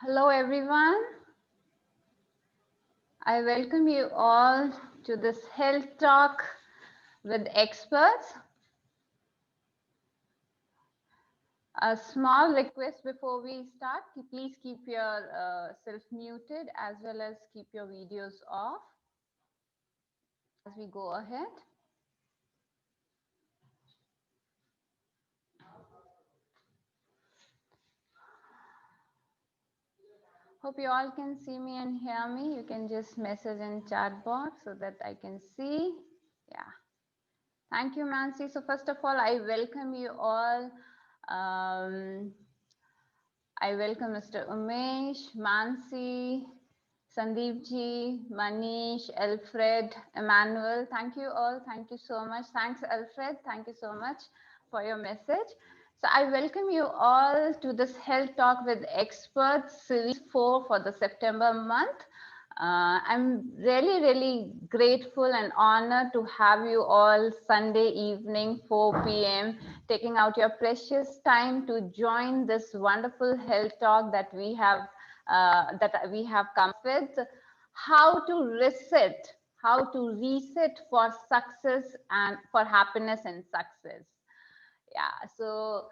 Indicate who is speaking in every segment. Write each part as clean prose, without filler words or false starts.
Speaker 1: Hello everyone. I welcome you all to this health talk with experts. A small request before we start, please keep your self muted as well as keep your videos off as we go ahead. Hope you all can see me and hear me. You can just message in chat box so that I can see. Yeah. Thank you, Mansi. So first of all, I welcome you all. I welcome Mr. Umesh, Mansi, Sandeep ji, Manish, Alfred, Emmanuel. Thank you all. Thank you so much. Thanks, Alfred. Thank you so much for your message. So I welcome you all to this Health Talk with Experts Series 4 for the September month. I'm really grateful and honored to have you all Sunday evening, 4 p.m., taking out your precious time to join this wonderful health talk that we have come with. How to reset for success and for happiness and success. Yeah, so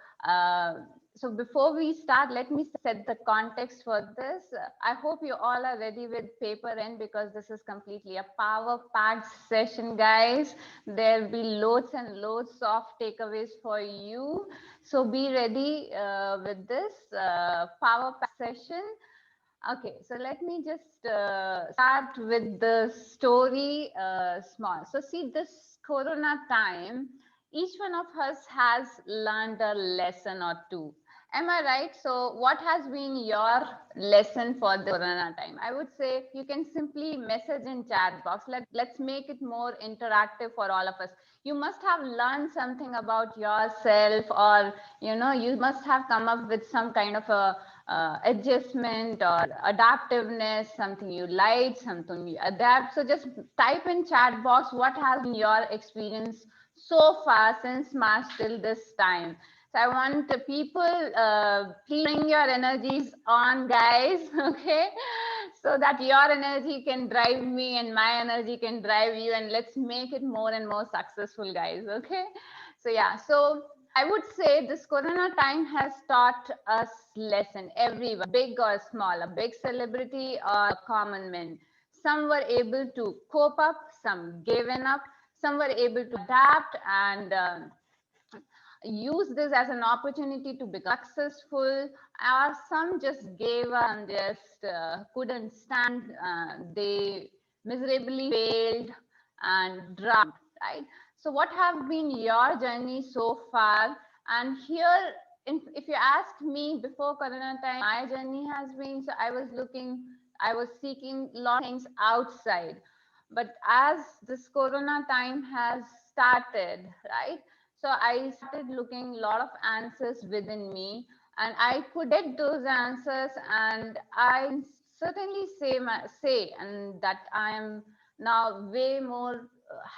Speaker 1: before we start, let me set the context for this. I hope you all are ready with paper and because this is completely a power packed session, guys. There'll be loads and loads of takeaways for you. So be ready with this power packed session. Okay, so let me just start with the story small. So see, this Corona time, each one of us has learned a lesson or two. Am I right? So what has been your lesson for the Corona time? I would say you can simply message in chat box. Let's make it more interactive for all of us. You must have learned something about yourself, or you must have come up with some kind of a adjustment or adaptiveness, something you like, something you adapt. So just type in chat box what has been your experience so far since March till this time. So I want the people, please bring your energies on, guys, okay? So that your energy can drive me and my energy can drive you, and let's make it more and more successful, guys, okay? So yeah, so I would say this Corona time has taught us lesson, everyone, big or small, a big celebrity or a common man. Some were able to cope up, some given up, some were able to adapt and use this as an opportunity to become successful, or some just gave up and just couldn't stand. They miserably failed and dropped, right? So what have been your journey so far? And here, if you ask me, before Corona time, my journey has been, so I was seeking a lot of things outside. But as this Corona time has started, right? So I started looking a lot of answers within me, and I could get those answers, and I certainly say and that I am now way more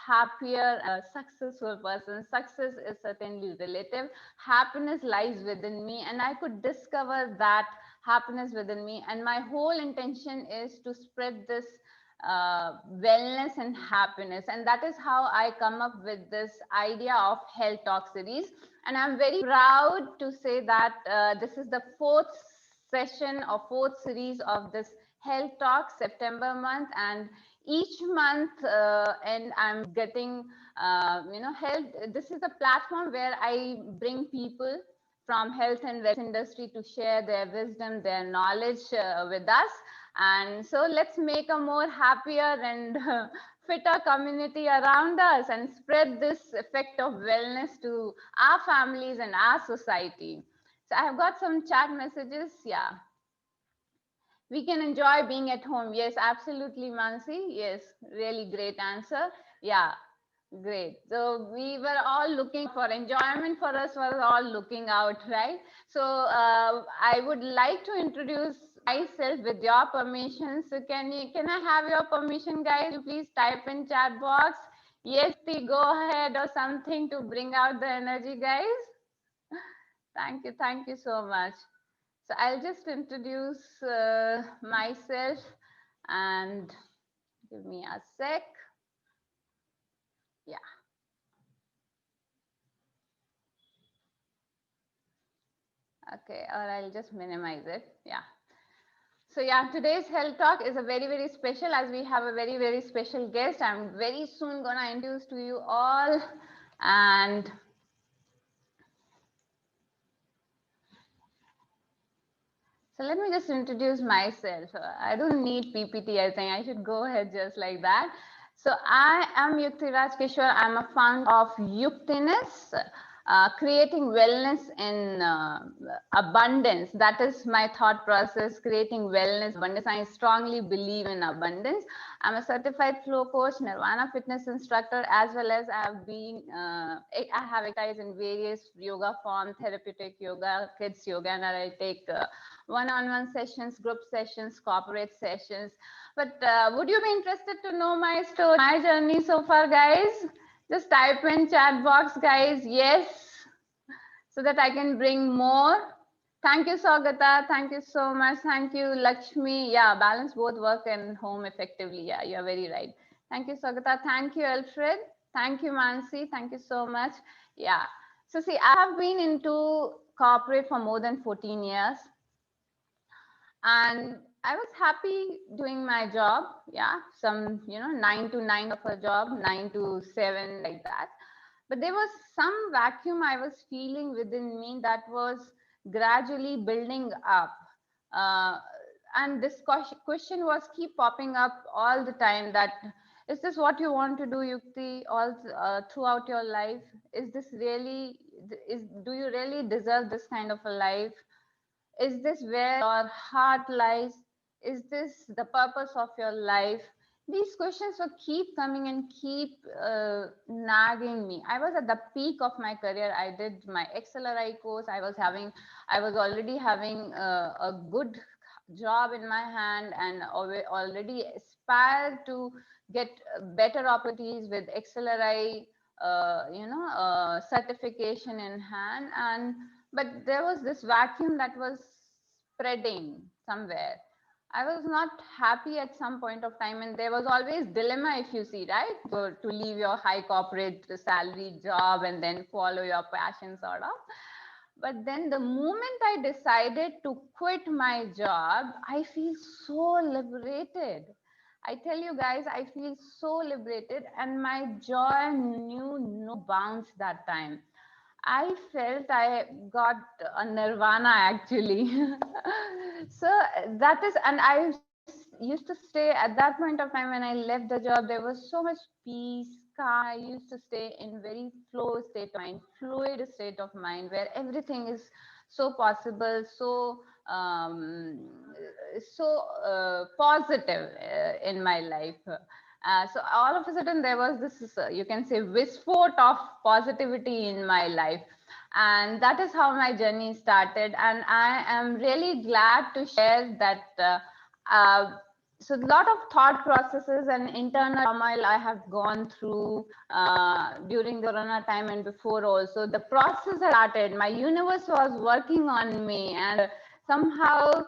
Speaker 1: happier, successful person. Success is certainly relative. Happiness lies within me, and I could discover that happiness within me. And my whole intention is to spread this wellness and happiness, and that is how I come up with this idea of health talk series. And I'm very proud to say that this is the fourth session or fourth series of this health talk September month, and each month and I'm getting health. This is a platform where I bring people from health and wellness industry to share their wisdom, their knowledge with us. And so let's make a more happier and fitter community around us and spread this effect of wellness to our families and our society. So I have got some chat messages. Yeah. We can enjoy being at home. Yes, absolutely, Mansi. Yes, really great answer. Yeah, great. So we were all looking for enjoyment for us, was all looking out, right? So I would like to introduce myself with your permission. So can I have your permission, guys? You please type in chat box. Yes, go ahead or something to bring out the energy, guys. Thank you so much. So I'll just introduce myself and give me a sec. Yeah. Okay, or I'll just minimize it. Yeah. So yeah, today's health talk is a very, very special as we have a very, very special guest. I'm very soon gonna introduce to you all. And so let me just introduce myself. I don't need PPT, I think I should go ahead just like that. So I am Yukti Kishore. I'm a founder of Yuktiness, creating wellness in abundance. That is my thought process, creating wellness, abundance. I strongly believe in abundance. I'm a certified flow coach, Nirvana fitness instructor, as well as I have exercised in various yoga forms, therapeutic yoga, kids yoga, and I take one-on-one sessions, group sessions, corporate sessions. But would you be interested to know my story, my journey so far, guys? Just type in chat box, guys, yes, so that I can bring more. Thank you, Saugata. Thank you so much. Thank you, Lakshmi. Yeah, balance both work and home effectively. Yeah, you're very right. Thank you, Saugata. Thank you, Alfred. Thank you, Mansi. Thank you so much. Yeah. So see, I have been into corporate for more than 14 years. And I was happy doing my job. Yeah, some 9 to 9 of a job, 9 to 7, like that. But there was some vacuum I was feeling within me that was gradually building up. uh, and this question was keep popping up all the time, that is this what you want to do, Yukti, all throughout your life? Is this really, do you really deserve this kind of a life? Is this where your heart lies? Is this the purpose of your life? These questions will keep coming and keep nagging me. I was at the peak of my career. I did my XLRI course. I was already having a good job in my hand and already aspired to get better opportunities with XLRI, certification in hand. And but there was this vacuum that was spreading somewhere. I was not happy at some point of time, and there was always dilemma, if you see, right? To leave your high corporate salary job and then follow your passion, sort of. But then the moment I decided to quit my job, I feel so liberated. I tell you guys, I feel so liberated, and my joy knew no bounds that time. I felt I got a nirvana actually. So that is, and I used to stay at that point of time when I left the job, there was so much peace, calm. I used to stay in very flow state of mind, fluid state of mind, where everything is so possible, so positive in my life. So all of a sudden there was this, you can say, vissport of positivity in my life. And that is how my journey started. And I am really glad to share that. So a lot of thought processes and internal turmoil I have gone through during the Corona time and before also. The process had started. My universe was working on me, and somehow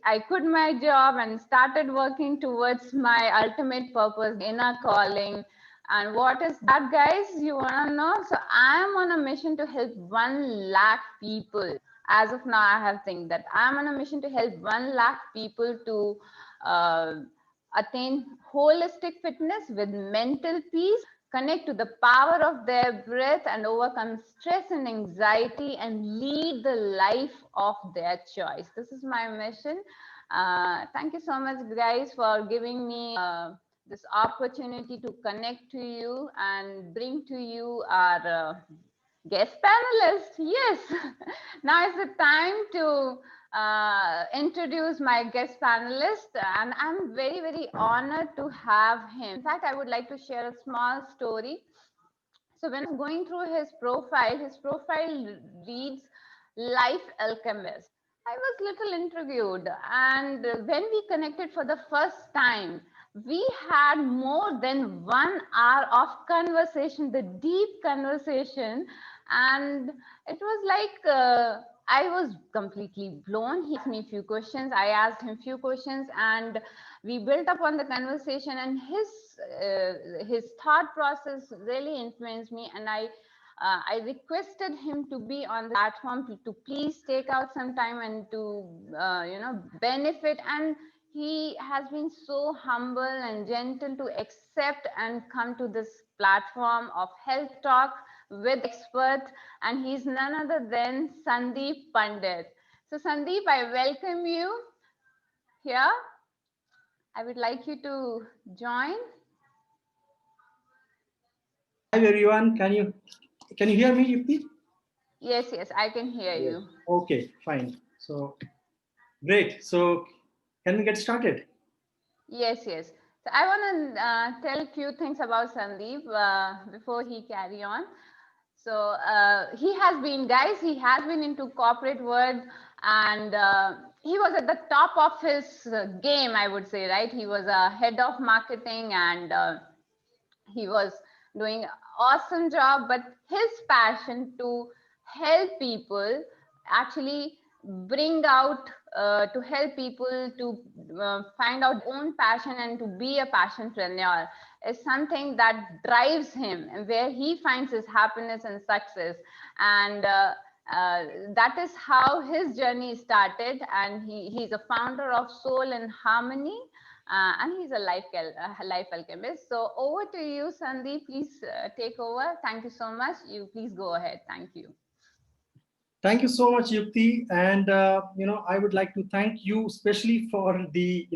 Speaker 1: I quit my job and started working towards my ultimate purpose, inner calling. And what is that, guys? You want to know? So I am on a mission to help 1 lakh people. As of now, I have think that I am on a mission to help 1 lakh people to uh, attain holistic fitness with mental peace, connect to the power of their breath, and overcome stress and anxiety and lead the life of their choice. This is my mission. Thank you so much, guys, for giving me this opportunity to connect to you and bring to you our guest panelist. Yes, now is the time to introduce my guest panelist, and I'm very, very honored to have him. In fact, I would like to share a small story. So when I was going through his profile reads Life Alchemist. I was little intrigued, and when we connected for the first time, we had more than 1 hour of conversation, the deep conversation, and it was like I was completely blown. He asked me a few questions. I asked him few questions, and we built up on the conversation. And his thought process really influenced me. And I requested him to be on the platform to please take out some time and to benefit. And he has been so humble and gentle to accept and come to this platform of health talk with expert, and he's none other than Sandeep Pandit. So Sandeep, I welcome you here. I would like you to join.
Speaker 2: Hi everyone, can you hear me, Yukti?
Speaker 1: Yes, I can hear
Speaker 2: Yes.
Speaker 1: you.
Speaker 2: Okay, fine. So great. So can we get started?
Speaker 1: Yes. So I want to tell a few things about Sandeep before he carry on. So he has been into corporate world, and he was at the top of his game, I would say, right? He was a head of marketing, and he was doing awesome job, but his passion to help people actually bring out to help people to find out own passion and to be a passionpreneur is something that drives him, and where he finds his happiness and success. And that is how his journey started, and he's a founder of Soul and Harmony, and he's a life alchemist. So over to you, Sandeep. Please take over. Thank you so much. You please go ahead. Thank you.
Speaker 2: Thank you so much, Yukti. And I would like to thank you especially for the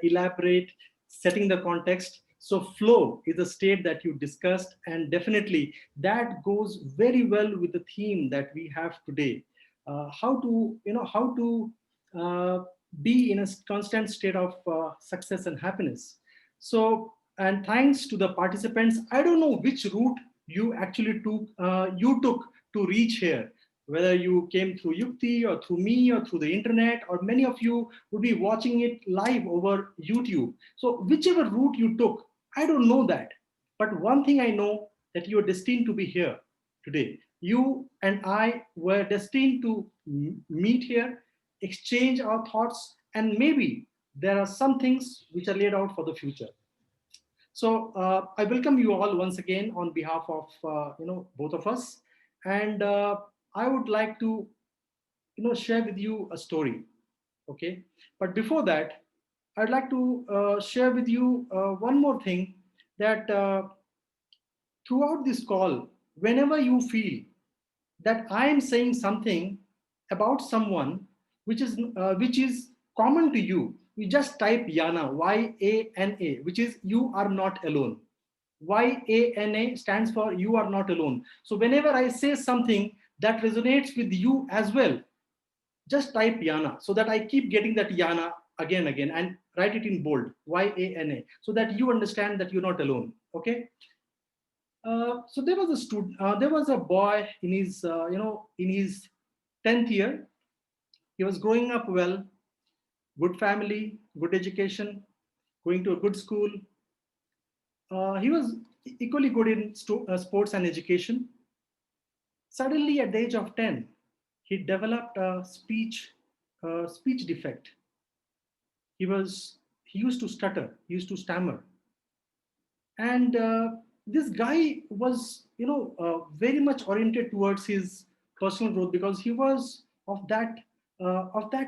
Speaker 2: elaborate setting the context. So flow is a state that you discussed, and definitely that goes very well with the theme that we have today. How to uh, be in a constant state of success and happiness. So, and thanks to the participants. I don't know which route you actually took to reach here, whether you came through Yukti or through me or through the internet, or many of you would be watching it live over YouTube. So whichever route you took, I don't know that. But one thing I know, that you are destined to be here today. You and I were destined to meet here, exchange our thoughts, and maybe there are some things which are laid out for the future. So I welcome you all once again on behalf of both of us, and I would like to share with you a story. Okay, but before that, I'd like to share with you one more thing, that throughout this call, whenever you feel that I am saying something about someone which is common to you, you just type Yana, YANA, which is you are not alone. YANA stands for you are not alone. So whenever I say something that resonates with you as well, just type Yana, so that I keep getting that Yana again, and write it in bold, YANA, so that you understand that you're not alone. Okay. So there was a boy in his, in his 10th year. He was growing up well, good family, good education, going to a good school. He was equally good in sports and education. Suddenly, at the age of 10, he developed a speech defect. He used to stutter, he used to stammer, and this guy was very much oriented towards his personal growth, because he was of that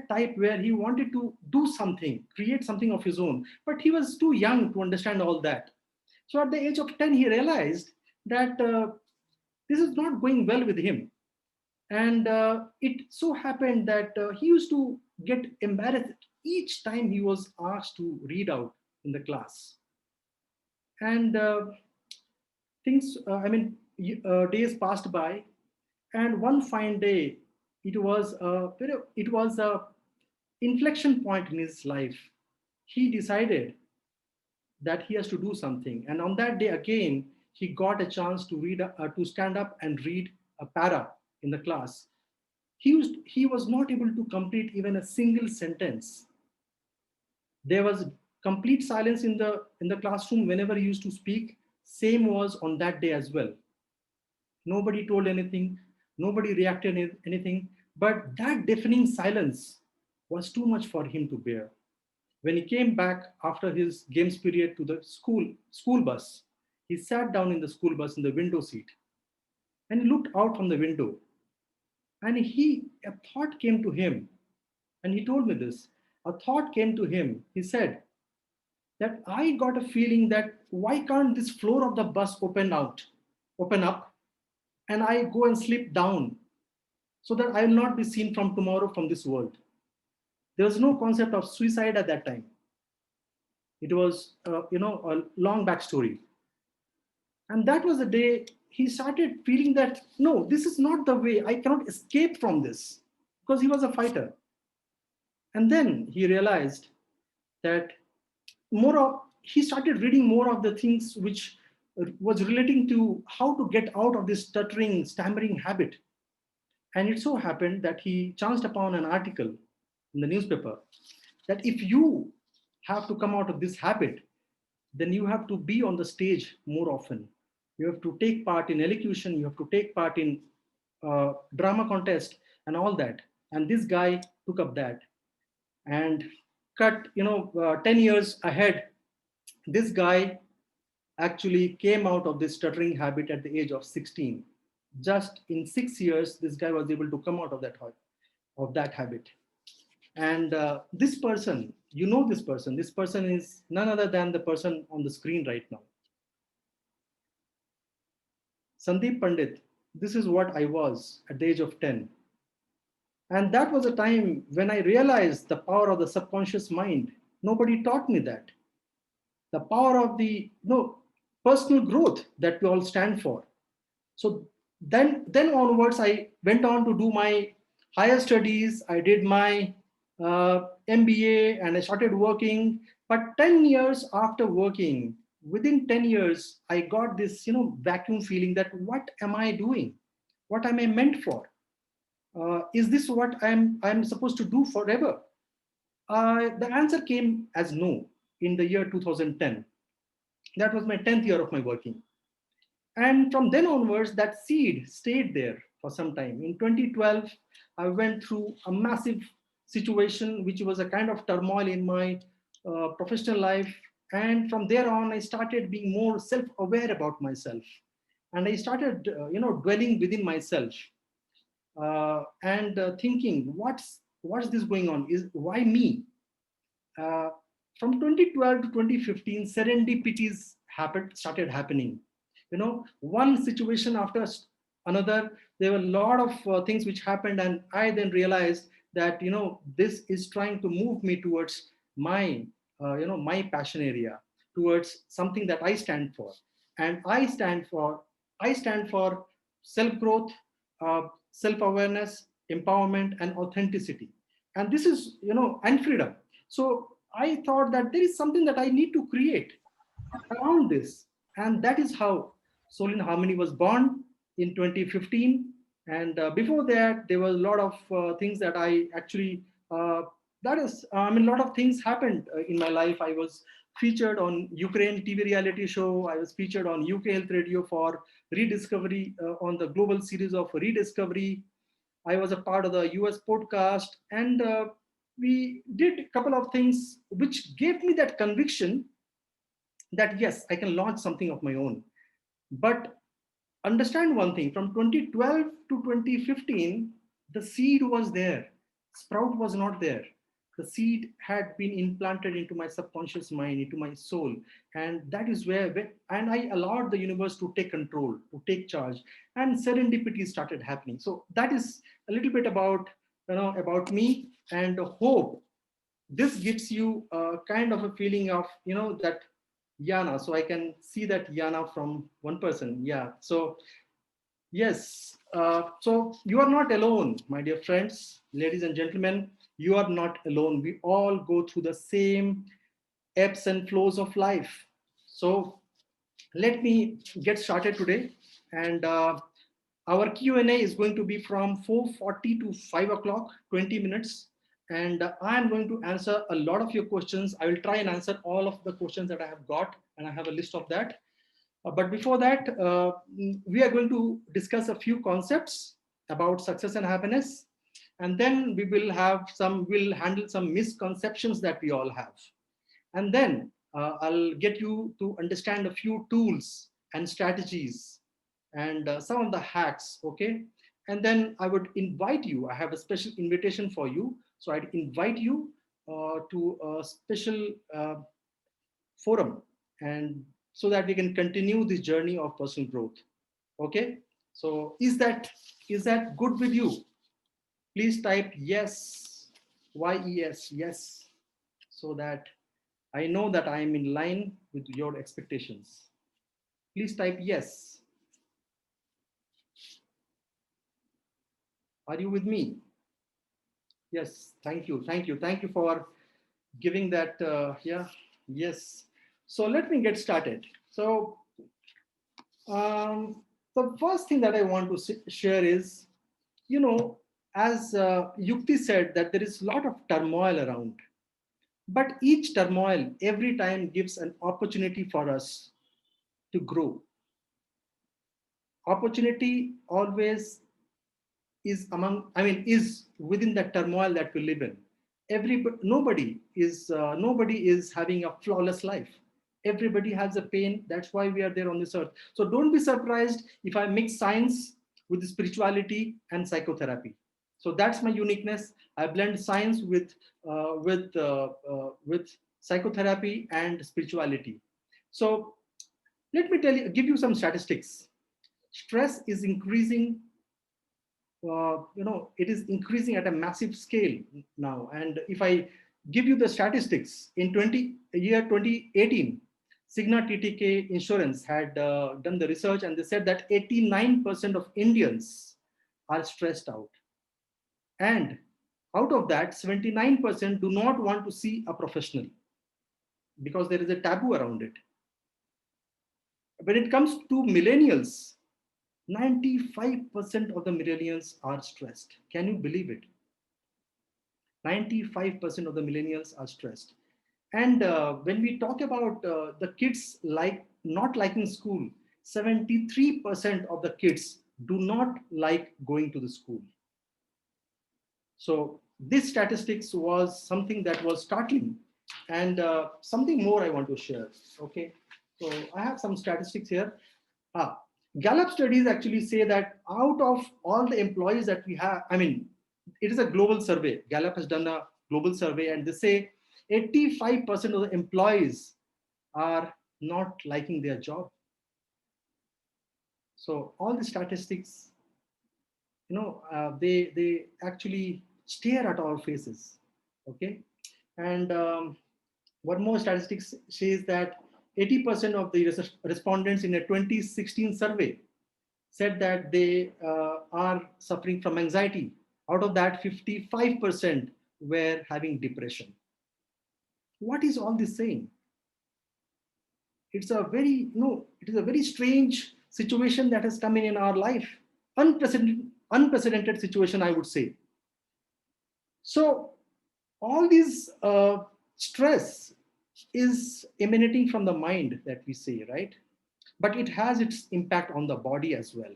Speaker 2: type where he wanted to do something, create something of his own, but he was too young to understand all that. So at the age of 10, he realized that this is not going well with him. And it so happened that he used to get embarrassed each time he was asked to read out in the class. And days passed by, and one fine day, it was a inflection point in his life. He decided that he has to do something, and on that day again, he got a chance to stand up and read a para in the class. He was not able to complete even a single sentence. There was complete silence in the classroom whenever he used to speak. Same was on that day as well. Nobody told anything, nobody reacted anything, But that deafening silence was too much for him to bear. When he came back after his games period to the school bus, he sat down in the school bus in the window seat and he looked out from the window, and a thought came to him, and he told me this. A thought came to him. He said that I got a feeling that why can't this floor of the bus open up, and I go and slip down so that I will not be seen from tomorrow from this world. There was no concept of suicide at that time. It was, a long backstory. And that was the day he started feeling that, no, this is not the way. I cannot escape from this, because he was a fighter. And then he realized that he started reading more of the things which was relating to how to get out of this stuttering, stammering habit. And it so happened that he chanced upon an article in the newspaper that if you have to come out of this habit, then you have to be on the stage more often. You have to take part in elocution, you have to take part in drama contest and all that. And this guy took up that, and 10 years ahead, this guy actually came out of this stuttering habit at the age of 16. Just in 6 years, this guy was able to come out of that habit. And this person, this person is none other than the person on the screen right now. Sandeep Pandit, this is what I was at the age of 10. And that was a time when I realized the power of the subconscious mind. Nobody taught me that. The power of the personal growth that we all stand for. So then onwards, I went on to do my higher studies. I did my MBA and I started working. But 10 years after working, within 10 years, I got this vacuum feeling that what am I doing? What am I meant for? Is this what I'm supposed to do forever? The answer came as no in the year 2010. That was my 10th year of my working. And from then onwards, that seed stayed there for some time. In 2012, I went through a massive situation, which was a kind of turmoil in my professional life. And from there on, I started being more self-aware about myself. And I started, dwelling within myself and thinking, what's this going on? Is why me? Uh, from 2012 to 2015, serendipities started happening. One situation after another. There were a lot of things which happened, and I then realized that this is trying to move me towards my passion area, towards something that I stand for, and I stand for self growth, self awareness, empowerment, and authenticity, and this is and freedom. So I thought that there is something that I need to create around this. And that is how Soul in Harmony was born in 2015. And before that, there was a lot of things that I actually, a lot of things happened in my life. I was featured on Ukraine TV reality show. I was featured on UK Health Radio for Rediscovery on the global series of Rediscovery. I was a part of the US podcast, and we did a couple of things which gave me that conviction that yes, I can launch something of my own. But understand one thing, from 2012 to 2015, the seed was there, sprout was not there. The seed had been implanted into my subconscious mind, into my soul. And that is and I allowed the universe to take control, to take charge, and serendipity started happening. So that is a little bit about me, and hope this gives you a kind of a feeling of that Yana. So I can see that Yana from one person. Yeah. So yes. So you are not alone, my dear friends, ladies and gentlemen. You are not alone. We all go through the same ebbs and flows of life. So let me get started today. And our Q&A is going to be from 4:40 to 5 o'clock, 20 minutes. And I'm going to answer a lot of your questions. I will try and answer all of the questions that I have got, and I have a list of that. But before that, we are going to discuss a few concepts about success and happiness. And then we'll handle some misconceptions that we all have. And then I'll get you to understand a few tools and strategies and some of the hacks, okay? And then I would invite you, I have a special invitation for you. So I'd invite you to a special forum, and so that we can continue this journey of personal growth. Okay? So is that good with you? Please type yes, yes, yes, so that I know that I am in line with your expectations. Please type yes. Are you with me? Yes, thank you. Thank you. Thank you for giving that. Yeah, yes. So let me get started. So the first thing that I want to share is, as Yukti said, that there is a lot of turmoil around. But each turmoil every time gives an opportunity for us to grow. Opportunity always is within that turmoil that we live in. Nobody is having a flawless life. Everybody has a pain. That's why we are there on this earth. So don't be surprised if I mix science with spirituality and psychotherapy. So that's my uniqueness. I blend science with psychotherapy and spirituality. So let me give you some statistics. Stress is increasing, it is increasing at a massive scale now. And if I give you the statistics, in 2018, Cigna TTK Insurance had done the research, and they said that 89% of Indians are stressed out. And out of that, 79% do not want to see a professional because there is a taboo around it. When it comes to millennials, 95% of the millennials are stressed. Can you believe it? 95% of the millennials are stressed. And when we talk about the kids not liking school, 73% of the kids do not like going to the school. So this statistics was something that was startling. And something more I want to share. Okay, so I have some statistics here. Gallup studies actually say that out of all the employees that we have, it is a global survey. Gallup has done a global survey, and they say 85% of the employees are not liking their job. So all the statistics, they actually stare at our faces. Okay, and one more statistics says that 80% of the respondents in a 2016 survey said that they are suffering from anxiety. Out of that, 55% were having depression. What is all this saying? It is a very strange situation that has come in our life. Unprecedented situation, I would say. So all these stress is emanating from the mind, that we say, right? But it has its impact on the body as well.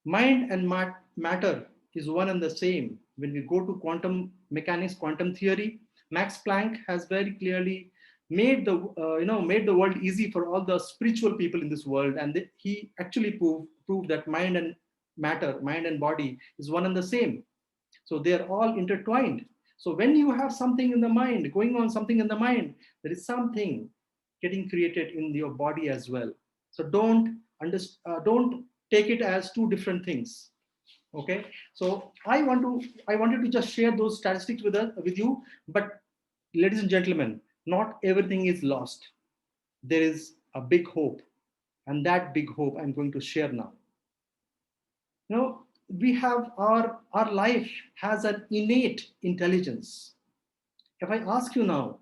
Speaker 2: Mind and matter is one and the same. When we go to quantum mechanics, quantum theory, Max Planck has very clearly made the world easy for all the spiritual people in this world, and he actually proved that mind and matter, mind and body, is one and the same. So they are all intertwined. So when you have something in the mind, going on something in the mind, there is something getting created in your body as well. So don't take it as two different things. Okay. So I wanted to just share those statistics with you. But ladies and gentlemen, not everything is lost. There is a big hope, and that big hope I'm going to share now. We have our life has an innate intelligence. If I ask you now,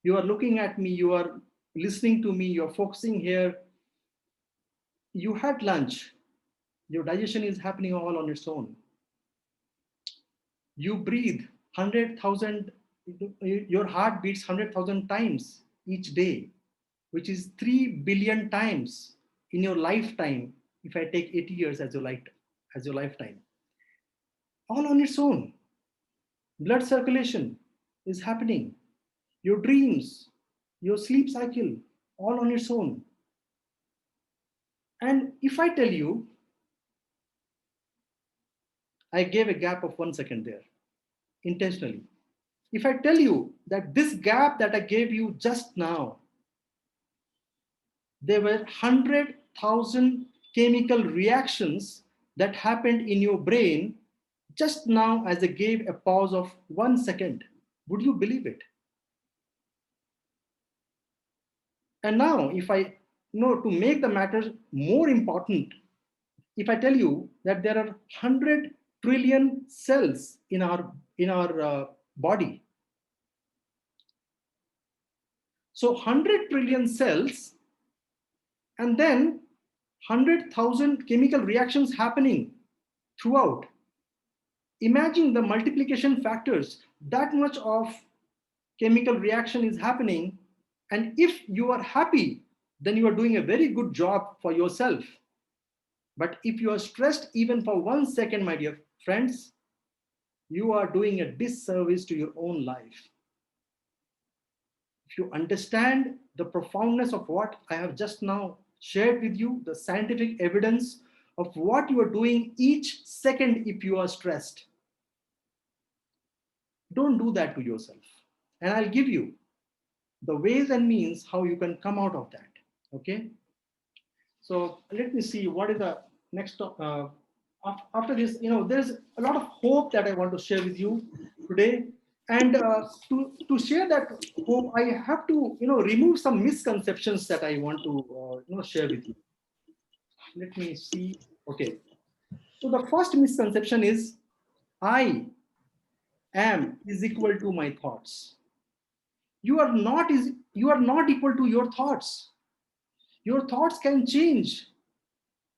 Speaker 2: you are looking at me, you are listening to me, you're focusing here, you had lunch, your digestion is happening all on its own. You breathe 100,000, your heart beats 100,000 times each day, which is 3 billion times in your lifetime. If I take 80 years as your lifetime, all on its own. Blood circulation is happening. Your dreams, your sleep cycle, all on its own. And if I tell you, I gave a gap of 1 second there intentionally. If I tell you that this gap that I gave you just now, there were 100,000 chemical reactions that happened in your brain just now as I gave a pause of 1 second. Would you believe it? And now, if I know to make the matter more important, if I tell you that there are 100 trillion cells in our body, so 100 trillion cells, and then 100,000 chemical reactions happening throughout. Imagine the multiplication factors, that much of chemical reaction is happening. And if you are happy, then you are doing a very good job for yourself. But if you are stressed even for 1 second, my dear friends, you are doing a disservice to your own life. If you understand the profoundness of what I have just now shared with you, the scientific evidence of what you are doing each second if you are stressed, don't do that to yourself. And I'll give you the ways and means how you can come out of that. Okay. So let me see what is the next. After this, there's a lot of hope that I want to share with you today. And to share that hope, I have to remove some misconceptions that I want to share with you. Let me see. Okay. So the first misconception is I am is equal to my thoughts. You are not equal to your thoughts. Your thoughts can change,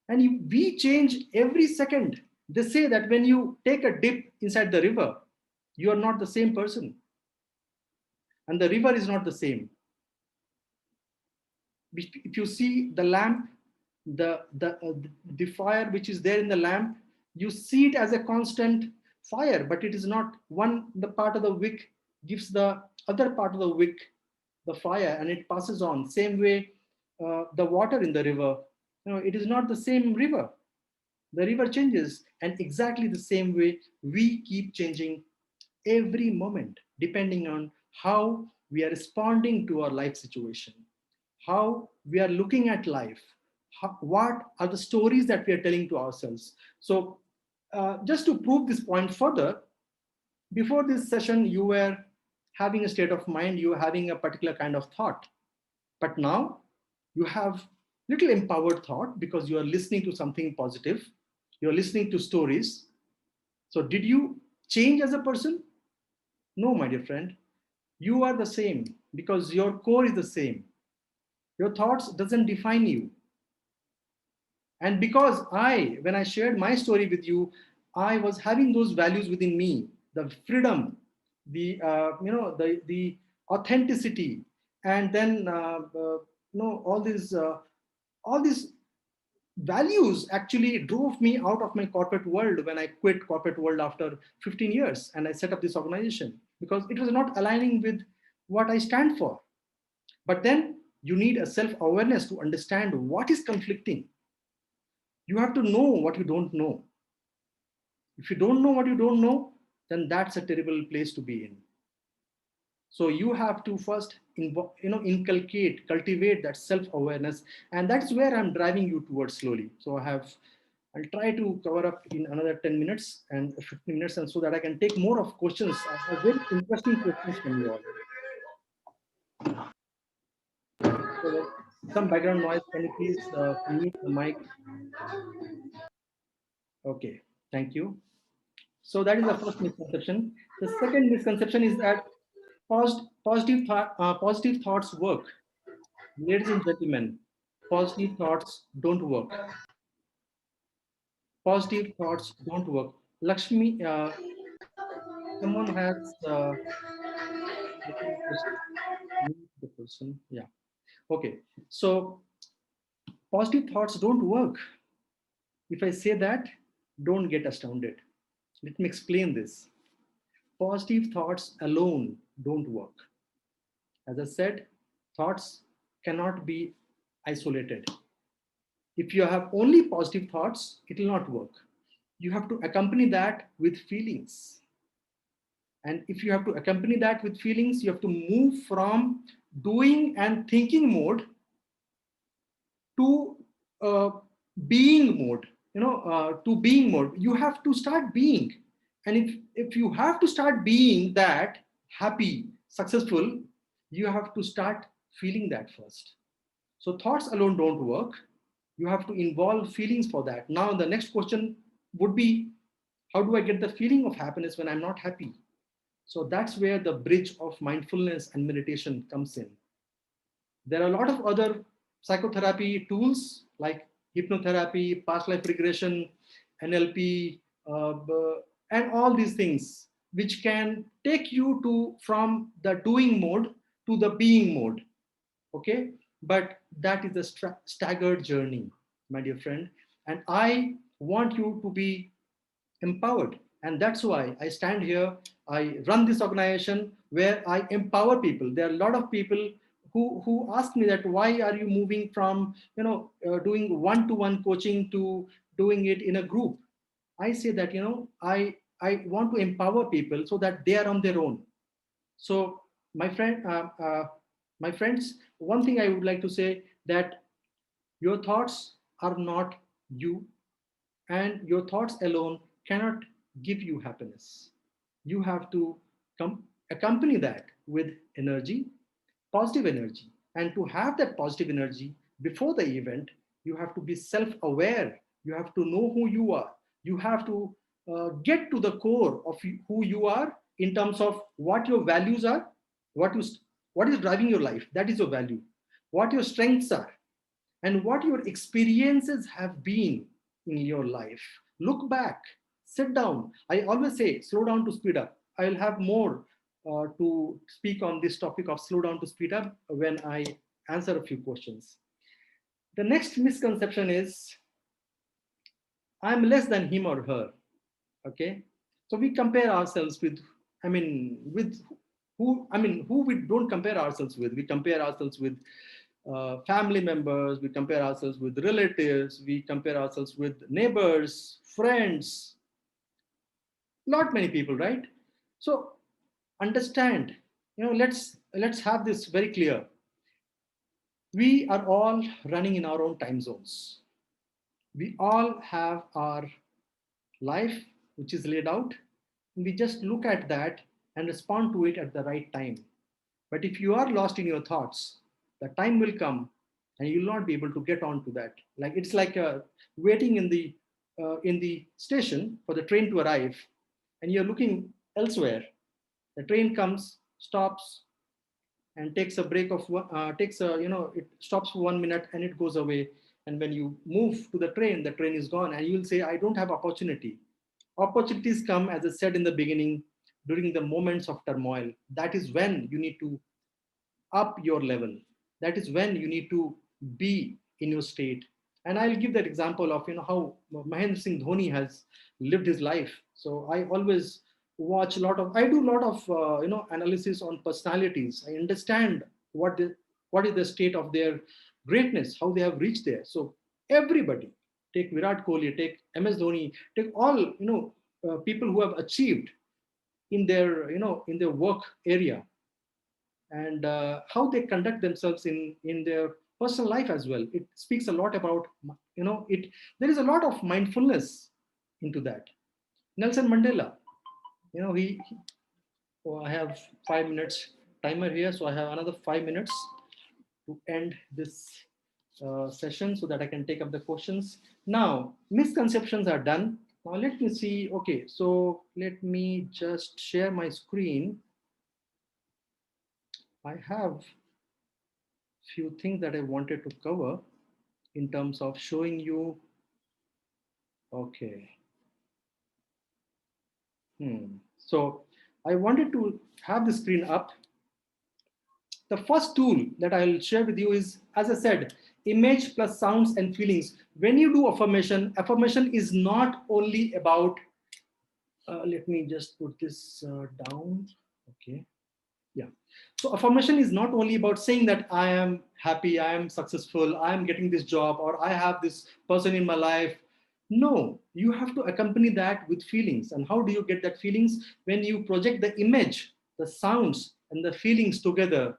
Speaker 2: and we change every second. They say that when you take a dip inside the river, you are not the same person, and the river is not the same. If you see the lamp, the fire which is there in the lamp, you see it as a constant fire, but it is not. The part of the wick gives the other part of the wick the fire, and it passes on. Same way, the water in the river, it is not the same river. The river changes, and exactly the same way we keep changing every moment, depending on how we are responding to our life situation, how we are looking at life, what are the stories that we are telling to ourselves. So just to prove this point further, before this session you were having a state of mind, you were having a particular kind of thought, but now you have little empowered thought because you are listening to something positive, you're listening to stories. So did you change as a person? No, my dear friend. You are the same because your core is the same. Your thoughts doesn't define you. And because when I shared my story with you, I was having those values within me, the freedom, the authenticity, and then all these values actually drove me out of my corporate world when I quit corporate world after 15 years and I set up this organization because it was not aligning with what I stand for. But then you need a self-awareness to understand what is conflicting. You have to know what you don't know. If you don't know what you don't know, then that's a terrible place to be in. So you have to first cultivate that self-awareness, and that's where I'm driving you towards slowly. So I'll try to cover up in another 10 minutes and 15 minutes, and so that I can take more of questions. I have very interesting questions from you all. So some background noise. Can you please mute the mic? Okay, thank you. So that is the first misconception. The second misconception is that positive thoughts work. Ladies and gentlemen, positive thoughts don't work. Positive thoughts don't work. Lakshmi, someone has, let me just mute the person. Yeah. Okay. So positive thoughts don't work. If I say that, don't get astounded. Let me explain this. positive thoughts alone don't work. As I said, thoughts cannot be isolated. If you have only positive thoughts, it will not work. You have to accompany that with feelings. And if you have to accompany that with feelings, you have to move from doing and thinking mode to uh, being mode, to being mode. You have to start being. And if you have to start being that happy, successful, you have to start feeling that first. So thoughts alone don't work. You have to involve feelings for that. Now, the next question would be, how do I get the feeling of happiness when I'm not happy? So that's where the bridge of mindfulness and meditation comes in. There are a lot of other psychotherapy tools like hypnotherapy, past life regression, NLP, and all these things, which can take you to from the doing mode to the being mode. Okay, but that is a staggered journey, my dear friend, and I want you to be empowered. And that's why I stand here. I run this organization where I empower people. There are a lot of people who ask me that, why are you moving from doing one-to-one coaching to doing it in a group? I say that I want to empower people so that they are on their own. So my friend, my friends, one thing I would like to say, that your thoughts are not you, and your thoughts alone cannot give you happiness. You have to accompany that with energy, positive energy. And to have that positive energy before the event, you have to be self aware. You have to know who you are. You have to get to the core of who you are in terms of what your values are, what, you, what is driving your life. That is your value. What your strengths are, and what your experiences have been in your life. Look back, sit down. I always say, slow down to speed up. I'll have more to speak on this topic of slow down to speed up when I answer a few questions. The next misconception is, I'm less than him or her. Okay. So we compare ourselves with, with who we don't compare ourselves with. We compare ourselves with family members, we compare ourselves with relatives, we compare ourselves with neighbors, friends, not many people, right? So understand, let's have this very clear. We are all running in our own time zones. We all have our life which is laid out, and we just look at that and respond to it at the right time. But if you are lost in your thoughts, the time will come and you will not be able to get on to that. Like it's like waiting in the station for the train to arrive, and you're looking elsewhere. The train comes, stops, and takes a break of takes a it stops for 1 minute and it goes away. And when you move to the train is gone, and you will say, I don't have opportunity. Opportunities come, as I said in the beginning, during the moments of turmoil. That is when you need to up your level. That is when you need to be in your state. And I'll give that example of how Mahendra Singh Dhoni has lived his life. So I always watch a lot of, I do a lot of analysis on personalities. I understand what is the state of their greatness, how they have reached there. So everybody, take Virat Kohli, take MS Dhoni, take all people who have achieved in their in their work area, and how they conduct themselves in their personal life as well. It speaks a lot about it. There is a lot of mindfulness into that. Nelson Mandela, oh, I have 5 minutes timer here, so I have another 5 minutes to end this session so that I can take up the questions. Now, misconceptions are done. Now let me see. Okay, so let me just share my screen. I have few things that I wanted to cover in terms of showing you. Okay. So I wanted to have the screen up. The first tool that I'll share with you is, as I said, image plus sounds and feelings. When you do affirmation, affirmation is not only about Let me just put this down. Okay. Yeah. So affirmation is not only about saying that I am happy, I am successful, I am getting this job, or I have this person in my life. No, you have to accompany that with feelings. And how do you get that feelings? When you project the image, the sounds, and the feelings together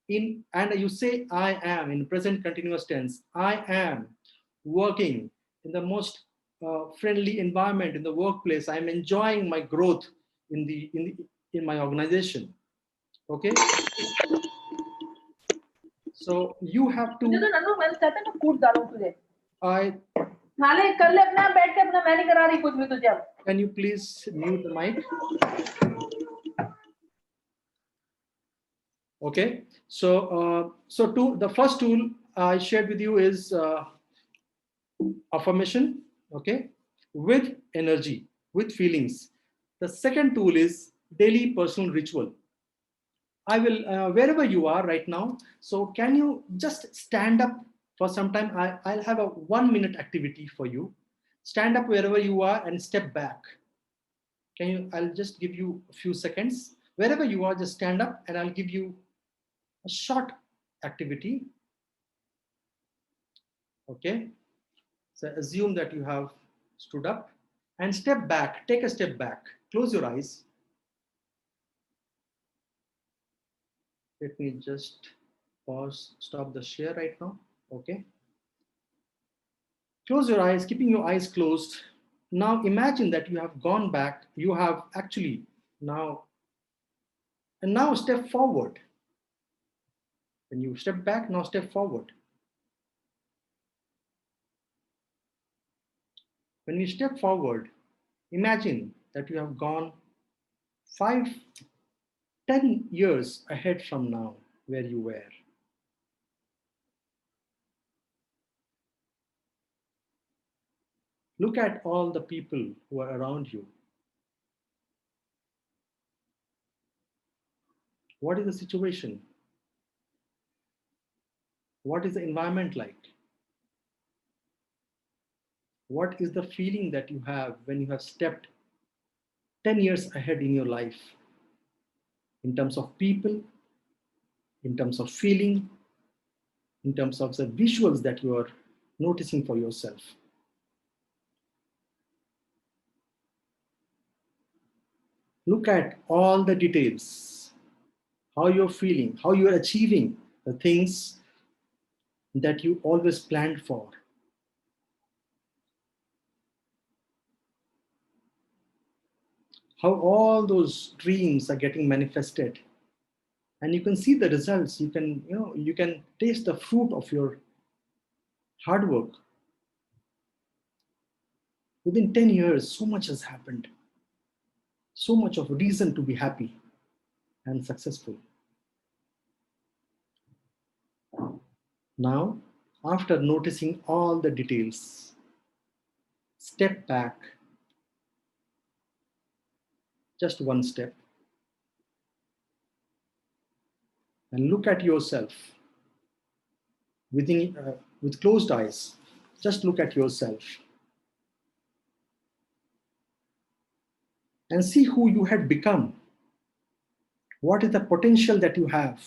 Speaker 2: in, and you say I am in present continuous tense. I am working in the most friendly environment in the workplace. I'm enjoying my growth in my organization. Okay, so you have
Speaker 3: मुझे
Speaker 2: to
Speaker 3: तो नन्नू मैंने चाहता है मैं कूद डालूं तुझे
Speaker 2: I
Speaker 3: नाले कर ले अपना बैठ के अपना मैं नहीं करा रही कुछ भी तुझे अब
Speaker 2: can you please mute the mic? Okay, so the first tool I shared with you is affirmation. Okay, with energy, with feelings. The second tool is daily personal ritual. I will, wherever you are right now, so can you just stand up for some time? I'll have a 1 minute activity for you. Stand up wherever you are and step back. Can you, I'll just give you a few seconds. Wherever you are, just stand up and I'll give you a short activity. Okay. So assume that you have stood up and step back, take a step back, close your eyes. Let me just pause, stop the share right now. Okay. Close your eyes, keeping your eyes closed. Now imagine that you have gone back, you have actually now, and now step forward. When you step back, now step forward. When you step forward, imagine that you have gone 5, 10 years ahead from now where you were. Look at all the people who are around you. What is the situation? What is the environment like? What is the feeling that you have when you have stepped 10 years ahead in your life? In terms of people, in terms of feeling, in terms of the visuals that you are noticing for yourself. Look at all the details, how you're feeling, how you're achieving the things that you always planned for. How all those dreams are getting manifested. And you can see the results. You can taste the fruit of your hard work. Within 10 years, so much has happened. So much of reason to be happy and successful. Now, after noticing all the details, step back, just one step, and look at yourself with closed eyes. Just look at yourself and see who you had become. What is the potential that you have?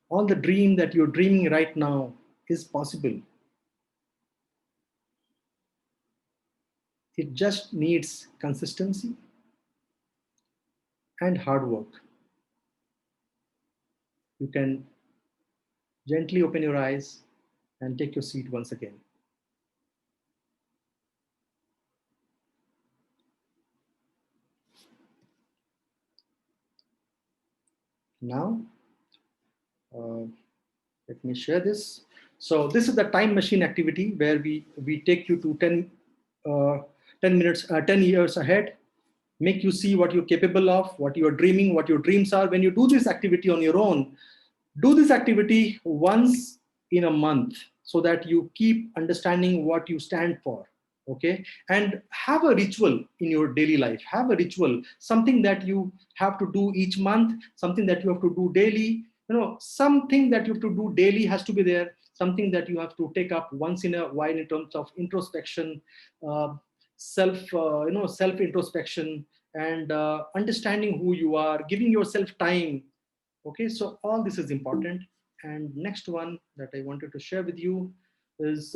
Speaker 2: All the dream that you're dreaming right now is possible. It just needs consistency and hard work. You can gently open your eyes and take your seat once again. Now, let me share this. So this is the time machine activity where we take you to 10 minutes, 10 years ahead, make you see what you're capable of, what you're dreaming, what your dreams are. When you do this activity on your own, do this activity once in a month so that you keep understanding what you stand for. Okay, and have a ritual in your daily life. Have a ritual, something that you have to do each month, something that you have to do daily. something that you have to do daily has to be there, something that you have to take up once in a while in terms of introspection, uh, self introspection, and understanding who you are, giving yourself time. Okay, so all this is important. And next one that I wanted to share with you is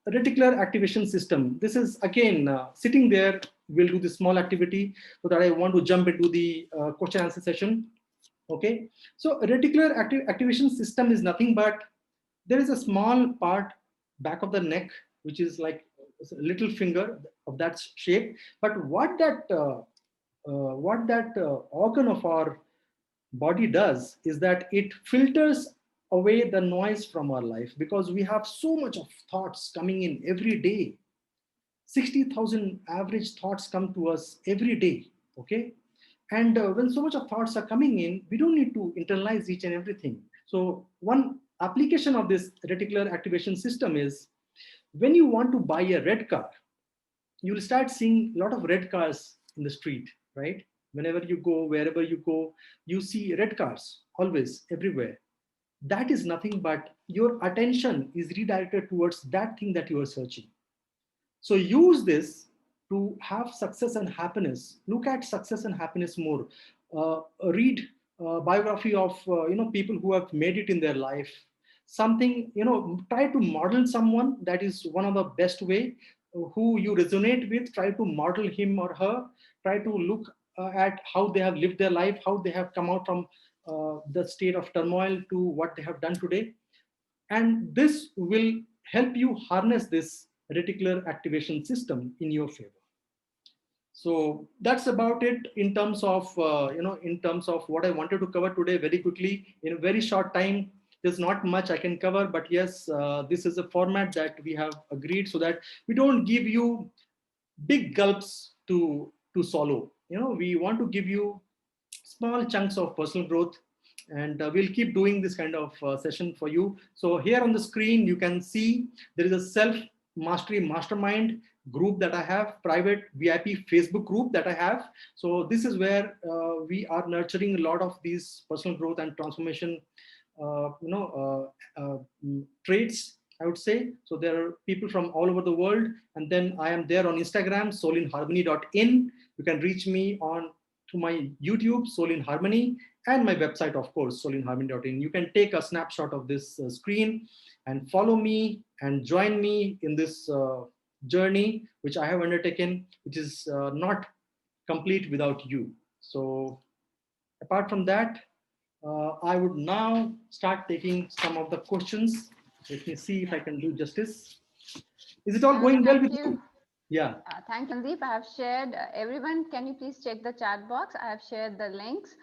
Speaker 2: reticular activation system. This is again sitting there. We'll do this small activity so that I want to jump into the question answer session. Okay, so reticular activation system is nothing but there is a small part back of the neck which is like a little finger of that shape. But what that organ of our body does is that it filters away the noise from our life, because we have so much of thoughts coming in every day. 60,000 average thoughts come to us every day. Okay, and when so much of thoughts are coming in, we don't need to internalize each and everything. So one application of this reticular activation system is when you want to buy a red car, you'll start seeing a lot of red cars in the street, right? Whenever you go, wherever you go, you see red cars always everywhere. That is nothing but your attention is redirected towards that thing that you are searching. So use this to have success and happiness. Look at success and happiness more. Read biography of people who have made it in their life. Something, try to model someone. That is one of the best way. Who you resonate with, try to model him or her. Try to look at how they have lived their life, how they have come out from the state of turmoil to what they have done today. And this will help you harness this reticular activation system in your favor. So that's about it in terms of in terms of what I wanted to cover today very quickly in a very short time. There's not much I can cover, but yes, this is a format that we have agreed so that we don't give you big gulps to swallow. We want to give you small chunks of personal growth, and we'll keep doing this kind of session for you. So here on the screen you can see there is a self mastery mastermind group that I have, private VIP Facebook group that I have. So this is where we are nurturing a lot of these personal growth and transformation traits, I would say. So there are people from all over the world. And then I am there on Instagram, soulinharmony.in. You can reach me on to my YouTube, Soul in Harmony, and my website, of course, soulinharmony.in. You can take a snapshot of this screen and follow me and join me in this journey, which I have undertaken, which is not complete without you. So apart from that, I would now start taking some of the questions. Let me see if I can do justice. Is it all going well with you? Yeah.
Speaker 1: Thank you, Sandeep. I have shared everyone. Can you please check the chat box? I have shared the links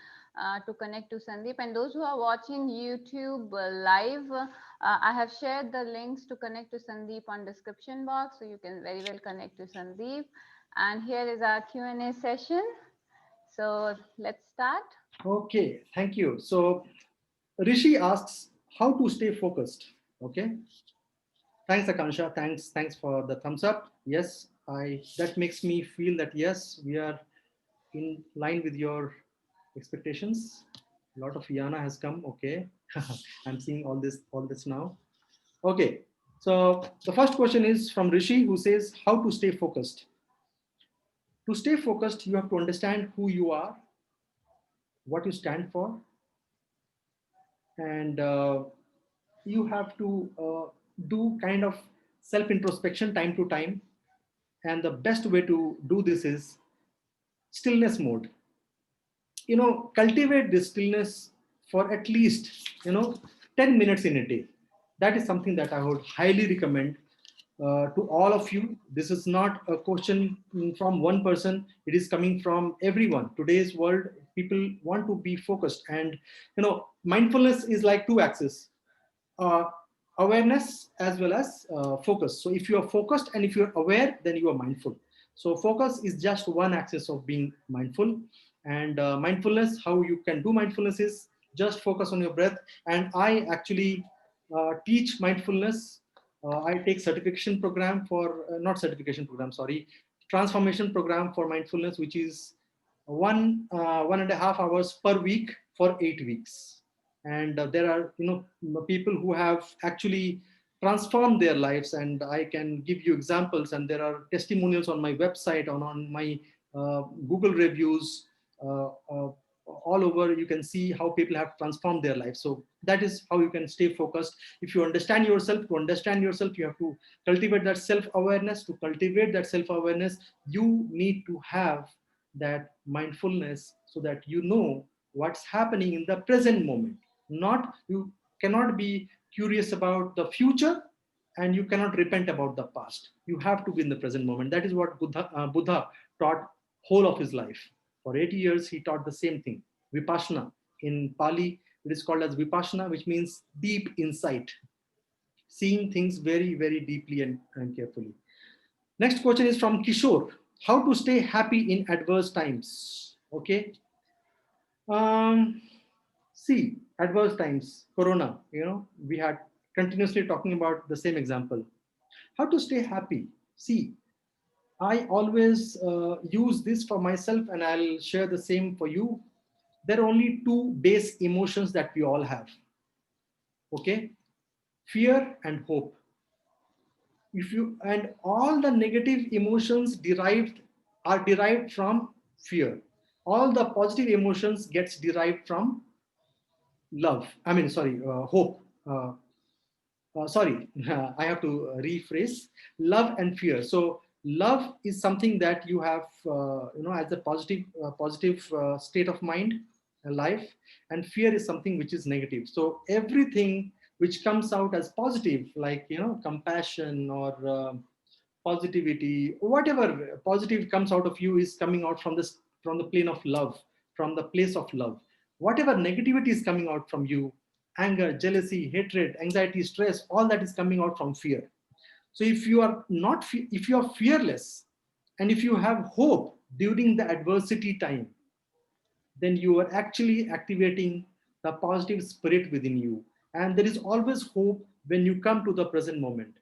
Speaker 1: to connect to Sandeep. And those who are watching YouTube live, I have shared the links to connect to Sandeep on description box, so you can very well connect to Sandeep. And here is our Q&A session. So let's start.
Speaker 2: Okay, thank you. So Rishi asks how to stay focused. Okay. Thanks, Akansha. Thanks for the thumbs up. Yes, that makes me feel that yes, we are in line with your expectations. A lot of Yana has come. Okay. I'm seeing all this now. Okay. So the first question is from Rishi, who says how to stay focused. To stay focused, you have to understand who you are, what you stand for, and you have to do kind of self introspection time to time. And the best way to do this is stillness mode. Cultivate this stillness for at least 10 minutes in a day. That is something that I would highly recommend to all of you. This is not a question from one person, it is coming from everyone. Today's world, people want to be focused, and mindfulness is like two axes, uh, awareness as well as focus. So if you are focused and if you're aware, then you are mindful. So focus is just one axis of being mindful. And mindfulness, how you can do mindfulness is just focus on your breath. And I actually teach mindfulness. I take certification program for not certification program, sorry, transformation program for mindfulness, which is 1.5 hours per week for 8 weeks. And there are, people who have actually transformed their lives, and I can give you examples, and there are testimonials on my website, on my Google reviews, all over. You can see how people have transformed their lives. So that is how you can stay focused. If you understand yourself, to understand yourself, you have to cultivate that self-awareness. To cultivate that self-awareness, you need to have that mindfulness, so that you know what's happening in the present moment. Not, you cannot be curious about the future, and you cannot repent about the past. You have to be in the present moment. That is what Buddha taught whole of his life. For 80 years, he taught the same thing. Vipassana. In Pali, it is called as Vipassana, which means deep insight, seeing things very, very deeply and carefully. Next question is from Kishore. How to stay happy in adverse times? Okay. Um, See, adverse times, Corona, we had continuously talking about the same example. How to stay happy? See, I always use this for myself, and I'll share the same for you. There are only two base emotions that we all have. Okay? Fear and hope. And all the negative emotions are derived from fear. All the positive emotions gets derived from love. I mean, sorry, hope. Sorry, I have to rephrase. Love and fear. So love is something that you have, as a positive state of mind, life, and fear is something which is negative. So everything which comes out as positive, like compassion or positivity, whatever positive comes out of you is coming out from the plane of love, from the place of love. Whatever negativity is coming out from you, anger, jealousy, hatred, anxiety, stress, all that is coming out from fear. So if you are not, if you are fearless, and if you have hope during the adversity time, then you are actually activating the positive spirit within you. And there is always hope when you come to the present moment.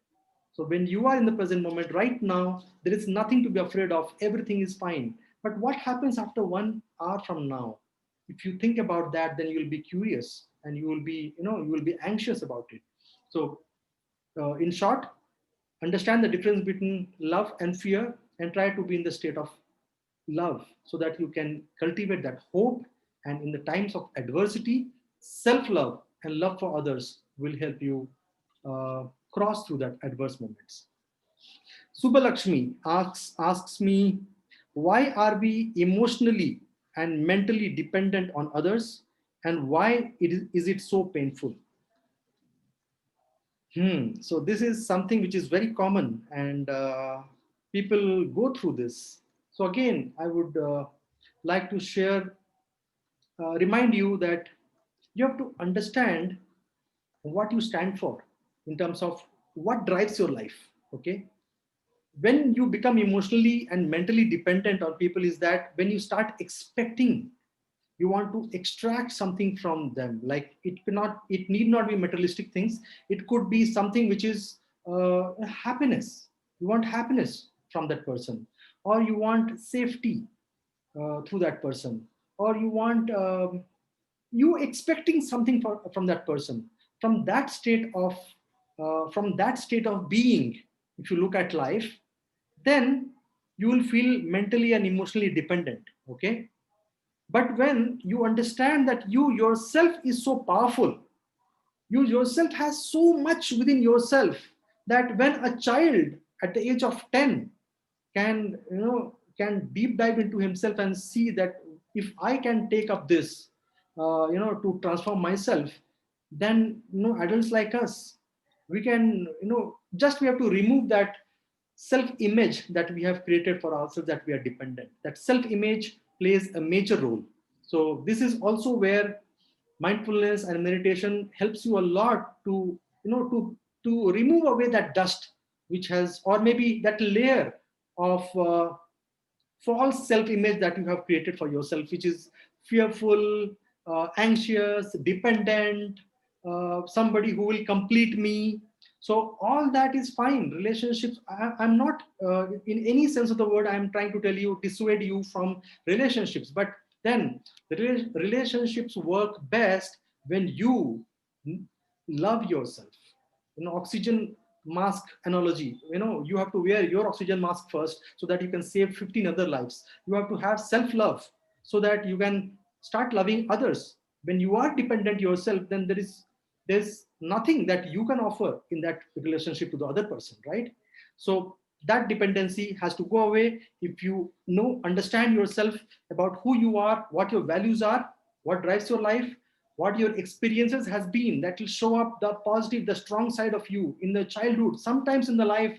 Speaker 2: So when you are in the present moment right now, there is nothing to be afraid of. Everything is fine. But what happens after 1 hour from now? If you think about that, then you will be curious, and you will be anxious about it. So in short, understand the difference between love and fear, and try to be in the state of love, so that you can cultivate that hope. And in the times of adversity, self-love and love for others will help you cross through that adverse moments. Subbalakshmi asks me, why are we emotionally and mentally dependent on others, and why is it so painful? So this is something which is very common, and people go through this. So again, I would like to remind you that you have to understand what you stand for in terms of what drives your life. Okay, when you become emotionally and mentally dependent on people, is that when you start expecting, you want to extract something from them. Like it need not be materialistic things. It could be something which is happiness. You want happiness from that person, or you want safety through that person, or you want you expecting something from that person. From that state of being, if you look at life, then you will feel mentally and emotionally dependent. Okay, but when you understand that you yourself is so powerful, you yourself has so much within yourself, that when a child at the age of 10 can deep dive into himself and see that if I can take up this to transform myself, then adults like us, we can just we have to remove that self image that we have created for ourselves, that we are dependent. That self image plays a major role. So this is also where mindfulness and meditation helps you a lot to to remove away that dust which has, or maybe that layer of false self-image that you have created for yourself, which is fearful, anxious, dependent, somebody who will complete me. So all that is fine. Relationships, I'm not in any sense of the word I'm trying to tell you, dissuade you from relationships, but then the relationships work best when you love yourself. Oxygen mask analogy, you have to wear your oxygen mask first so that you can save 15 other lives. You have to have self love so that you can start loving others. When you are dependent yourself, then there's nothing that you can offer in that relationship to the other person, right? So that dependency has to go away. If you understand yourself about who you are, what your values are, what drives your life, what your experiences has been, that will show up the positive, the strong side of you in the childhood. Sometimes in the life,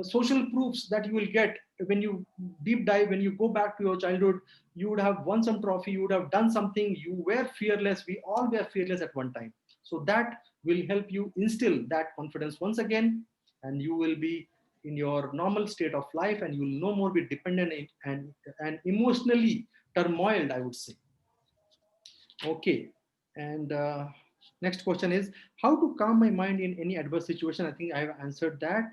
Speaker 2: social proofs that you will get when you deep dive, when you go back to your childhood, you would have won some trophy, you would have done something, you were fearless, we all were fearless at one time. So that will help you instill that confidence once again, and you will be in your normal state of life, and you will no more be dependent and emotionally turmoiled, I would say. Okay. And next question is how to calm my mind in any adverse situation. I think I have answered that.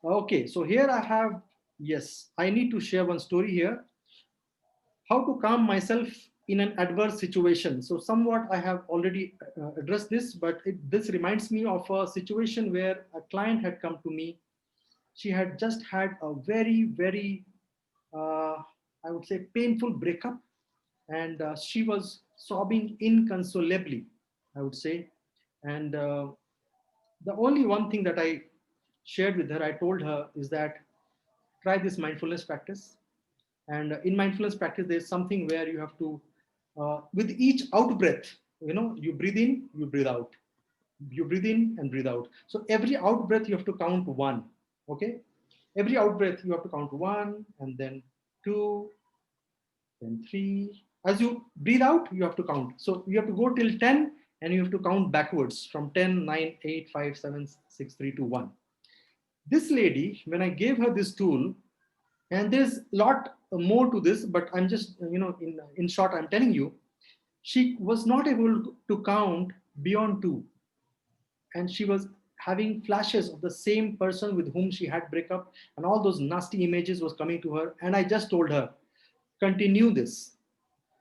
Speaker 2: Okay, so here I have, yes, I need to share one story here. How to calm myself in an adverse situation. So somewhat I have already addressed this, but this reminds me of a situation where a client had come to me. She had just had a very, very, I would say, painful breakup, and she was sobbing inconsolably, I would say. And the only one thing that I shared with her, I told her, is that try this mindfulness practice. And in mindfulness practice, there's something where you have to, with each out breath, you breathe in, you breathe out, you breathe in and breathe out. So every out breath you have to count one. Okay, every out breath you have to count one, and then two, then three. As you breathe out, you have to count. So you have to go till 10, and you have to count backwards from 10, 9, 8, 5, 7, 6, 3, 2, 1. This lady, when I gave her this tool, and there's a lot more to this, but I'm just, in short, I'm telling you, she was not able to count beyond 2. And she was having flashes of the same person with whom she had breakup, and all those nasty images was coming to her. And I just told her, continue this.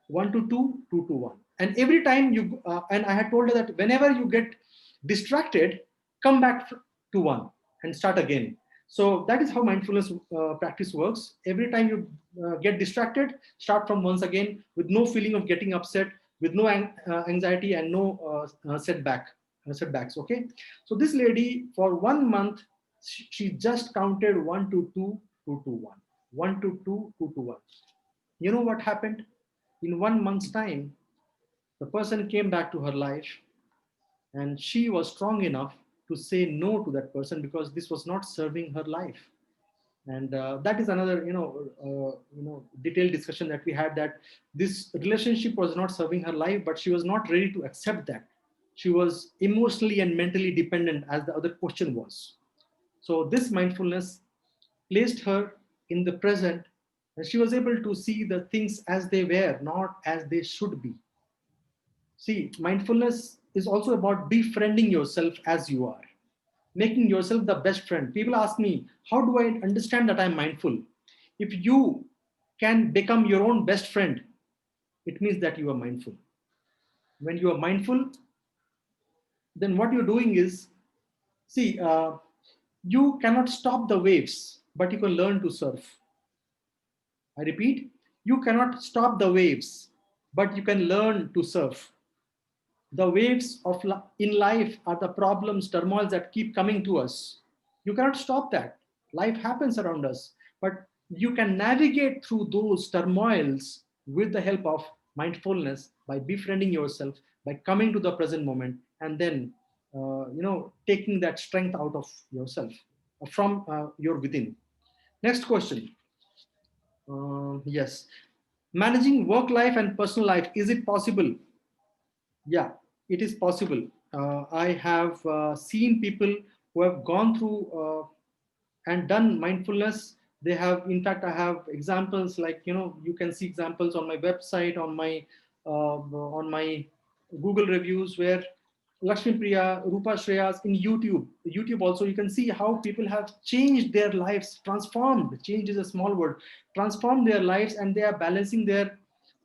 Speaker 2: 1 to 2, 2 to 1. And every time you, and I had told her that whenever you get distracted, come back to 1 and start again. So that is how mindfulness practice works. Every time you get distracted, start from once again with no feeling of getting upset, with no anxiety and no setbacks. Okay. So this lady for 1 month, she just counted 1 to 2, 2 to 1, 1 to 2, 2 to 1. You know what happened? In 1 month's time, the person came back to her life, and she was strong enough to say no to that person because this was not serving her life. And that is another, detailed discussion that we had, that this relationship was not serving her life, but she was not ready to accept that. She was emotionally and mentally dependent, as the other question was. So this mindfulness placed her in the present, and she was able to see the things as they were, not as they should be. See, mindfulness is also about befriending yourself as you are, making yourself the best friend. People ask me, how do I understand that I'm mindful? If you can become your own best friend, it means that you are mindful. When you are mindful, then what you're doing is, see, you cannot stop the waves, but you can learn to surf. I repeat, you cannot stop the waves, but you can learn to surf. The waves of in life are the problems, turmoils that keep coming to us. You cannot stop that. Life happens around us, but you can navigate through those turmoils with the help of mindfulness, by befriending yourself, by coming to the present moment, and then taking that strength out of yourself, from your within. Next question. Yes. Managing work life and personal life, is it possible? Yeah, it is possible. I have seen people who have gone through and done mindfulness. They have, in fact, I have examples, like, you can see examples on my website, on my Google reviews, where Lakshmi Priya, Rupa Shreyas, in YouTube also, you can see how people have changed their lives, transformed. Change is a small word. Transformed their lives, and they are balancing their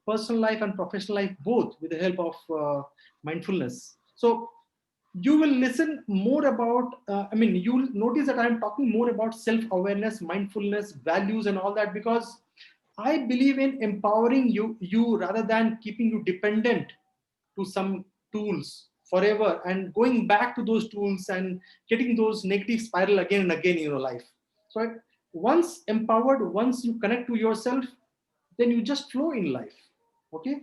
Speaker 2: personal life and professional life both with the help of mindfulness. So you will listen more about, you'll notice that I'm talking more about self-awareness, mindfulness, values, and all that, because I believe in empowering you rather than keeping you dependent to some tools forever and going back to those tools and getting those negative spiral again and again in your life. So once empowered, once you connect to yourself, then you just flow in life. Okay.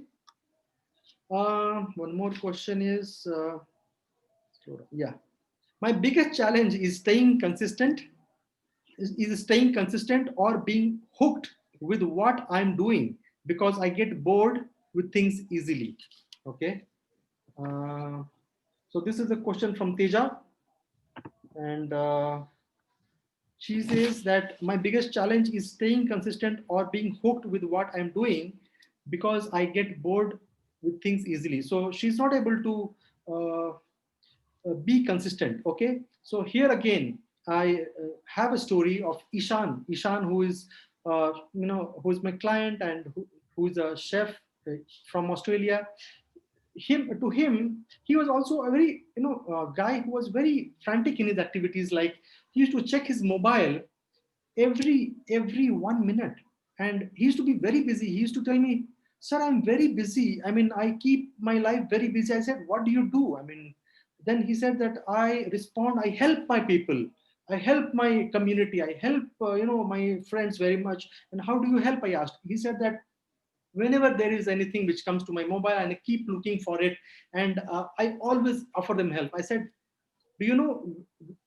Speaker 2: One more question is, yeah. My biggest challenge is staying consistent, is staying consistent or being hooked with what I'm doing, because I get bored with things easily. Okay. Uh, so this is a question from Teja, and she says that my biggest challenge is staying consistent or being hooked with what I'm doing, because I get bored with things easily. So she's not able to be consistent. Okay, so here again I have a story of Ishan, who is who is my client and who is a chef from Australia. Him, he was also a very guy who was very frantic in his activities. Like, he used to check his mobile every 1 minute, and he used to be very busy. He used to tell me, sir, I'm very busy, I mean, I keep my life very busy. I said, what do you do? I mean, then he said that I respond, I help my people, I help my community, I help my friends very much. And how do you help? I asked. He said that whenever there is anything which comes to my mobile, and I keep looking for it, and I always offer them help. I said, do you know,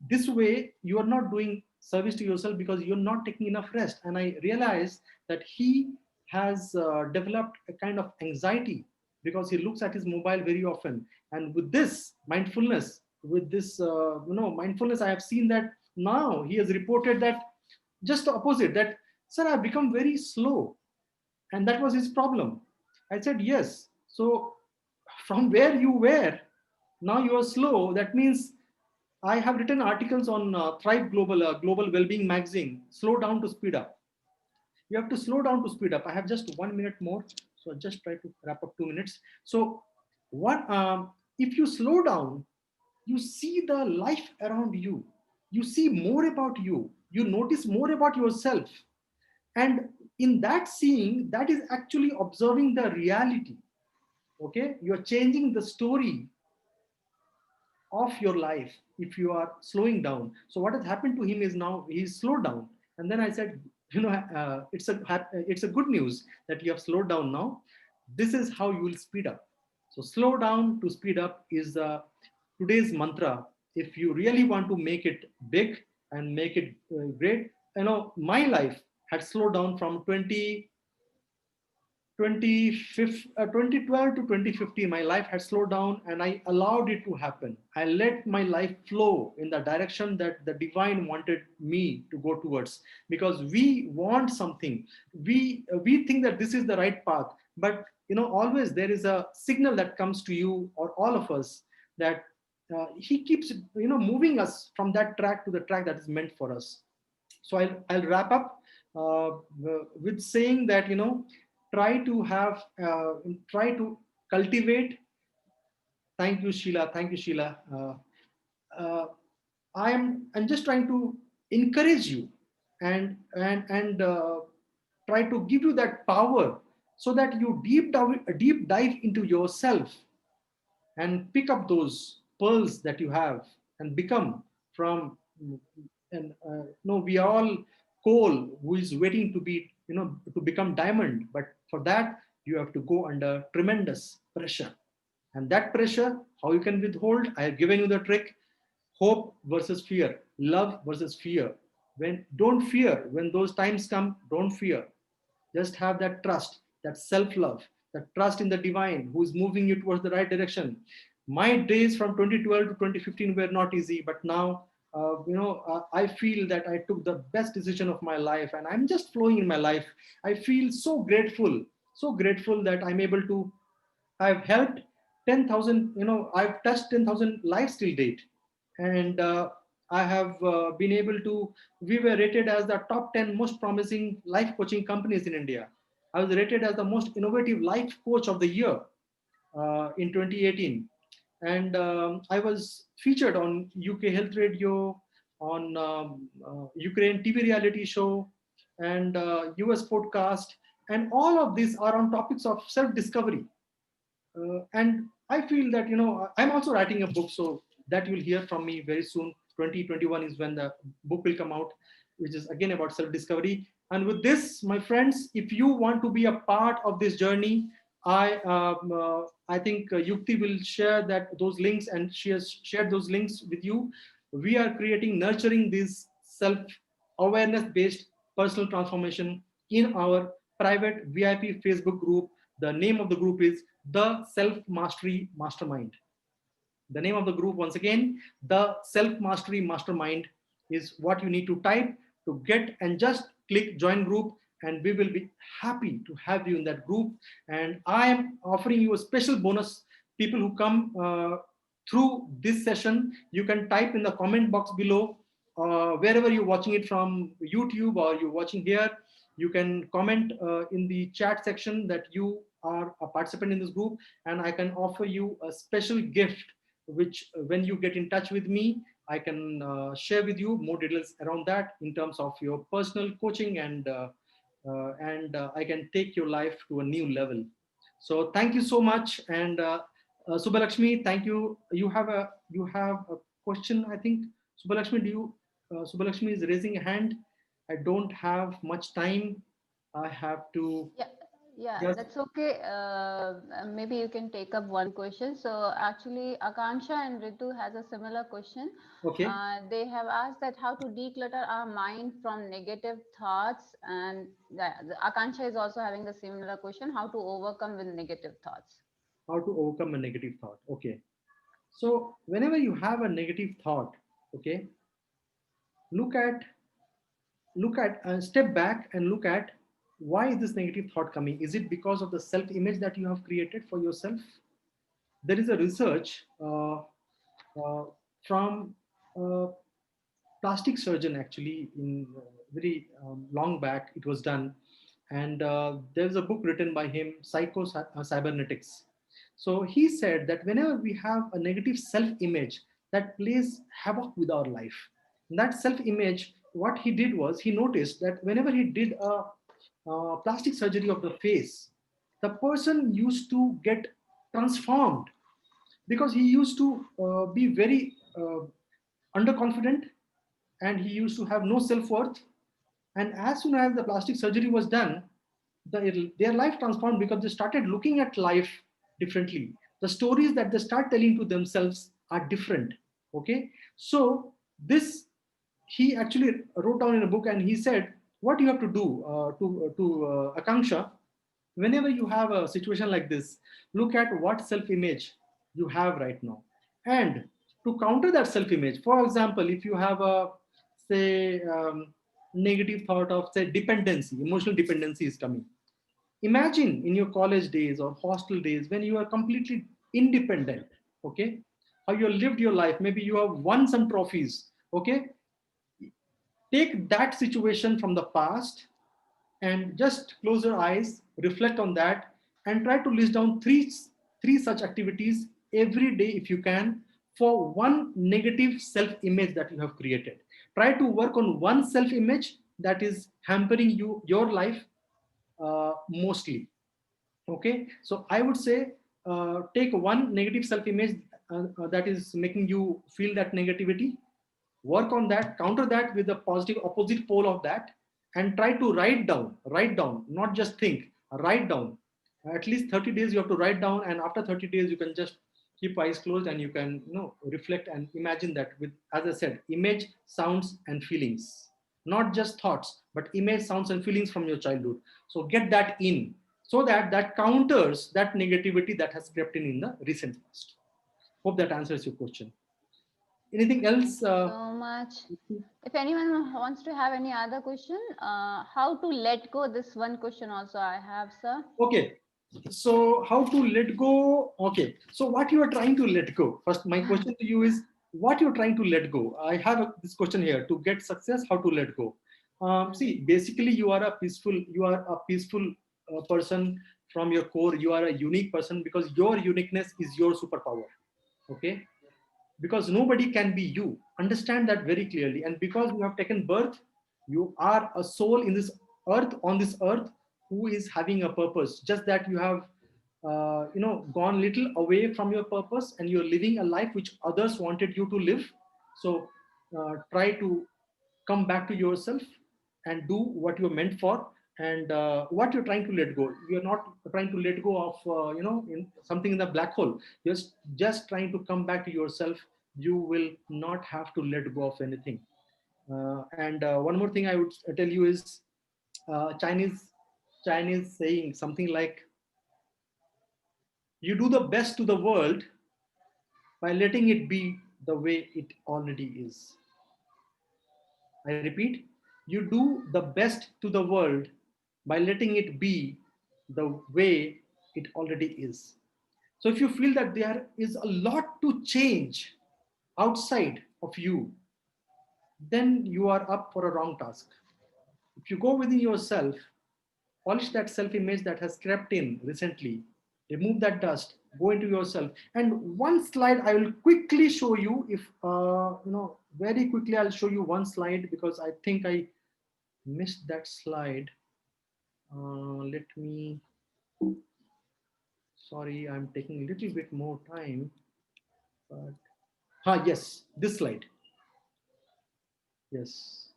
Speaker 2: this way you are not doing service to yourself, because you're not taking enough rest. And I realized that he has developed a kind of anxiety because he looks at his mobile very often. And with this mindfulness, with this mindfulness, I have seen that now he has reported that just the opposite, that, sir, I've become very slow. And that was his problem. I said, yes. So from where you were, now you are slow. That means I have written articles on Thrive Global, Global Wellbeing magazine. Slow down to speed up. You have to slow down to speed up. I have just 1 minute more, so I just try to wrap up 2 minutes. So, what if you slow down? You see the life around you. You see more about you. You notice more about yourself, and in that seeing, that is actually observing the reality. Okay, you are changing the story of your life if you are slowing down. So what has happened to him is now he's slowed down. And then I said, it's a good news that you have slowed down now. This is how you will speed up. So slow down to speed up is today's mantra. If you really want to make it big and make it great, my life had slowed down from 2012 to 2015, my life had slowed down, and I allowed it to happen. I let my life flow in the direction that the divine wanted me to go towards, because we want something. We think that this is the right path, but always there is a signal that comes to you or all of us, that he keeps moving us from that track to the track that is meant for us. So I'll wrap up with saying that try to cultivate. Thank you, Sheila. Thank you, Sheila. Uh, I'm just trying to encourage you and try to give you that power, so that you deep dive into yourself and pick up those pearls that you have and become from. And no, we are all coal who is waiting to be to become diamond, but for that you have to go under tremendous pressure. And that pressure, how you can withhold, I have given you the trick. Hope versus fear, love versus fear. When don't fear, when those times come, don't fear. Just have that trust, that self-love, that trust in the divine who is moving you towards the right direction. My days from 2012 to 2015 were not easy, but now I feel that I took the best decision of my life, and I'm just flowing in my life. I feel so grateful that I'm able to. I've helped 10,000. I've touched 10,000 lives till date, and I have been able to. We were rated as the top 10 most promising life coaching companies in India. I was rated as the most innovative life coach of the year in 2018. And I was featured on UK Health Radio, on Ukraine TV reality show, and US podcast. And all of these are on topics of self-discovery. And I feel that, I'm also writing a book, so that you'll hear from me very soon. 2021 is when the book will come out, which is again about self-discovery. And with this, my friends, if you want to be a part of this journey, I think Yukti will share those links, and she has shared those links with you. We are nurturing this self-awareness based personal transformation in our private VIP Facebook group. The name of the group is the Self Mastery Mastermind. The name of the group, once again, the Self Mastery Mastermind, is what you need to type to get, and just click join group, and we will be happy to have you in that group. And I am offering you a special bonus. People who come through this session, you can type in the comment box below, wherever you're watching it from, YouTube or you're watching here. You can comment in the chat section that you are a participant in this group, and I can offer you a special gift, which when you get in touch with me, I can share with you more details around that in terms of your personal coaching, and I can take your life to a new level. So thank you so much. And Subbalakshmi, thank you. You have a question, I think. Subbalakshmi, Subbalakshmi is raising a hand. I don't have much time. I have to.
Speaker 1: Yeah, yeah,
Speaker 2: Just,
Speaker 1: that's okay. Maybe you can take up one question. So actually, Akansha and Ritu has a similar question.
Speaker 2: okay.
Speaker 1: They have asked that how to declutter our mind from negative thoughts, and Akansha is also having the similar question: how to overcome with negative thoughts.
Speaker 2: How to overcome a negative thought. Okay. So whenever you have a negative thought, okay, look at step back and look at, why is this negative thought coming? Is it because of the self image that you have created for yourself? There is a research from a plastic surgeon, actually, in very long back it was done. And there's a book written by him, Cybernetics. So he said that whenever we have a negative self image, that plays havoc with our life. And that self image, what he did was, he noticed that whenever he did a plastic surgery of the face, the person used to get transformed, because he used to be very underconfident, and he used to have no self-worth. And as soon as the plastic surgery was done, their life transformed, because they started looking at life differently. The stories that they start telling to themselves are different. Okay, so this, he actually wrote down in a book, and he said, what you have to do to Akanksha, whenever you have a situation like this, look at what self-image you have right now, and to counter that self-image. For example, if you have a, say, negative thought of, say, dependency, emotional dependency is coming. Imagine in your college days or hostel days, when you are completely independent. Okay, how you lived your life, maybe you have won some trophies. Okay, take that situation from the past, and just close your eyes, reflect on that, and try to list down three such activities every day, if you can, for one negative self-image that you have created. Try to work on one self-image that is hampering your life mostly. Okay, so I would say, take one negative self-image that is making you feel that negativity, work on that, counter that with the positive opposite pole of that, and try to write down, not just think, write down. At least 30 days you have to write down, and after 30 days you can just keep eyes closed, and you can, reflect and imagine that with, as I said, image, sounds, and feelings. Not just thoughts, but image, sounds, and feelings from your childhood. So get that in, so that that counters that negativity that has crept in the recent past. Hope that answers your question. Anything else?
Speaker 1: Thank you so much. If anyone wants to have any other question, how to let go? This one question also I have, sir.
Speaker 2: Okay, so how to let go? Okay, so what you are trying to let go? First, my question to you is, what you're trying to let go? I have this question here: to get success, how to let go? See, basically, you are a peaceful person from your core. You are a unique person because your uniqueness is your superpower. Okay, because nobody can be you. Understand that very clearly. And because you have taken birth, you are a soul in this earth, on this earth, who is having a purpose. Just that you have, gone little away from your purpose, and you're living a life which others wanted you to live. So try to come back to yourself and do what you're meant for, and what you're trying to let go. You're not trying to let go of something in the black hole. You're just trying to come back to yourself. You will not have to let go of anything. And one more thing I would tell you is, Chinese saying something like, you do the best to the world by letting it be the way it already is. I repeat, you do the best to the world by letting it be the way it already is. So if you feel that there is a lot to change outside of you, then you are up for a wrong task. If you go within yourself, polish that self-image that has crept in recently, remove that dust, go into yourself. And one slide I will quickly show you, if very quickly I'll show you one slide, because I think I missed that slide. Let me, sorry, I'm taking a little bit more time, but yes, this slide. Yes.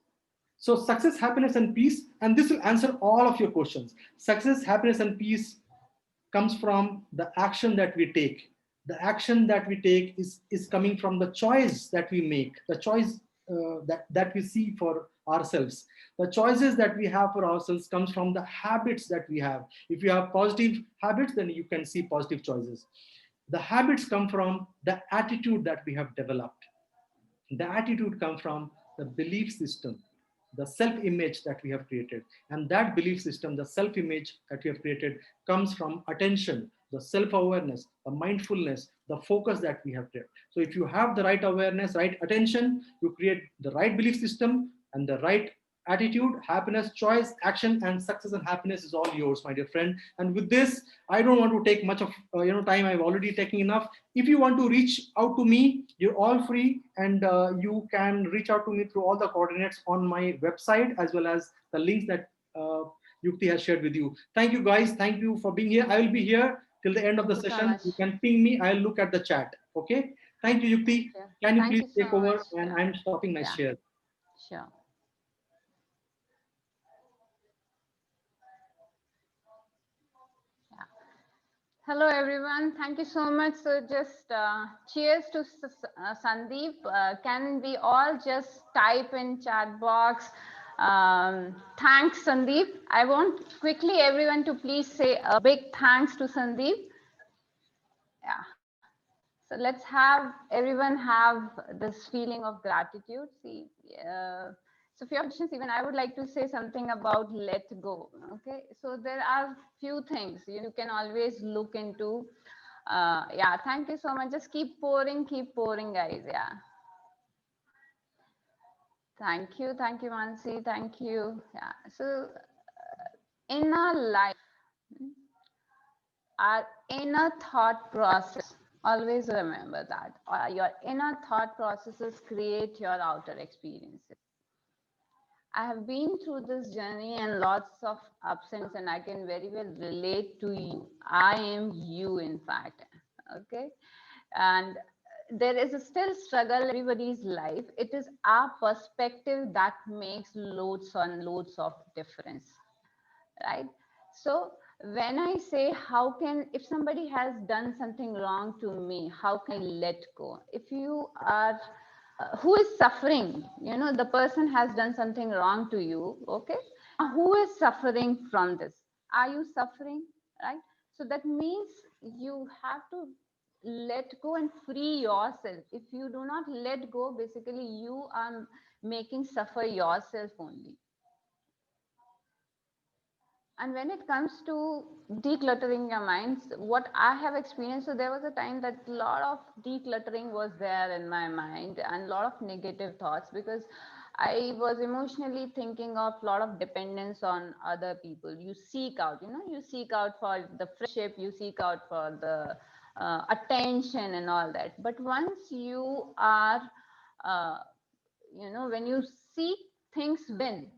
Speaker 2: So success, happiness, and peace, and this will answer all of your questions. Success, happiness, and peace comes from the action that we take. The action that we take is coming from the choice that we make, the choice that we see for ourselves. The choices that we have for ourselves comes from the habits that we have. If you have positive habits, then you can see positive choices. The habits come from the attitude that we have developed. The attitude comes from the belief system, the self-image that we have created. And that belief system, the self-image that we have created, comes from attention, the self-awareness, the mindfulness, the focus that we have created. So if you have the right awareness, right attention, you create the right belief system and the right attitude, happiness, choice, action, and success and happiness is all yours, my dear friend. And with this, I don't want to take much of time. I've already taken enough. If you want to reach out to me, you're all free, and you can reach out to me through all the coordinates on my website, as well as the links that Yukti has shared with you. Thank you, guys. Thank you for being here. I will be here till the end of the
Speaker 1: Thank you so
Speaker 2: session.
Speaker 1: much.
Speaker 2: You can ping me. I'll look at the chat. Okay. Thank you, Yukti.
Speaker 1: Yeah.
Speaker 2: Can you
Speaker 1: Thank
Speaker 2: please
Speaker 1: you so
Speaker 2: take over?
Speaker 1: much.
Speaker 2: And I'm stopping my
Speaker 1: Yeah,
Speaker 2: share.
Speaker 1: sure. Yeah. Hello, everyone. Thank you so much. So just cheers to Sandeep. Can we all just type in chat box? Thanks, Sandeep. I want quickly everyone to please say a big thanks to Sandeep. Yeah. So let's have everyone have this feeling of gratitude. See, so few questions, even I would like to say something about let go. Okay, so there are few things you can always look into. Yeah, thank you so much. Just keep pouring, guys. Yeah, thank you, Mansi. Thank you. Yeah. So in our life, our inner thought process, always remember that your inner thought processes create your outer experiences. I have been through this journey and lots of ups and downs, and I can very well relate to you. I am you, in fact. Okay. And there is a still struggle in everybody's life. It is our perspective that makes loads and loads of difference, right? So when I say, how can, if somebody has done something wrong to me, how can I let go? If you are, who is suffering? The person has done something wrong to you, okay? Who is suffering from this? Are you suffering, right? So that means you have to let go and free yourself. If you do not let go, basically you are making suffer yourself only. And when it comes to decluttering your minds, what I have experienced, so there was a time that a lot of decluttering was there in my mind and a lot of negative thoughts, because I was emotionally thinking of a lot of dependence on other people. You seek out, you seek out for the friendship, you seek out for the attention and all that. But once you are, uh, when you seek things within,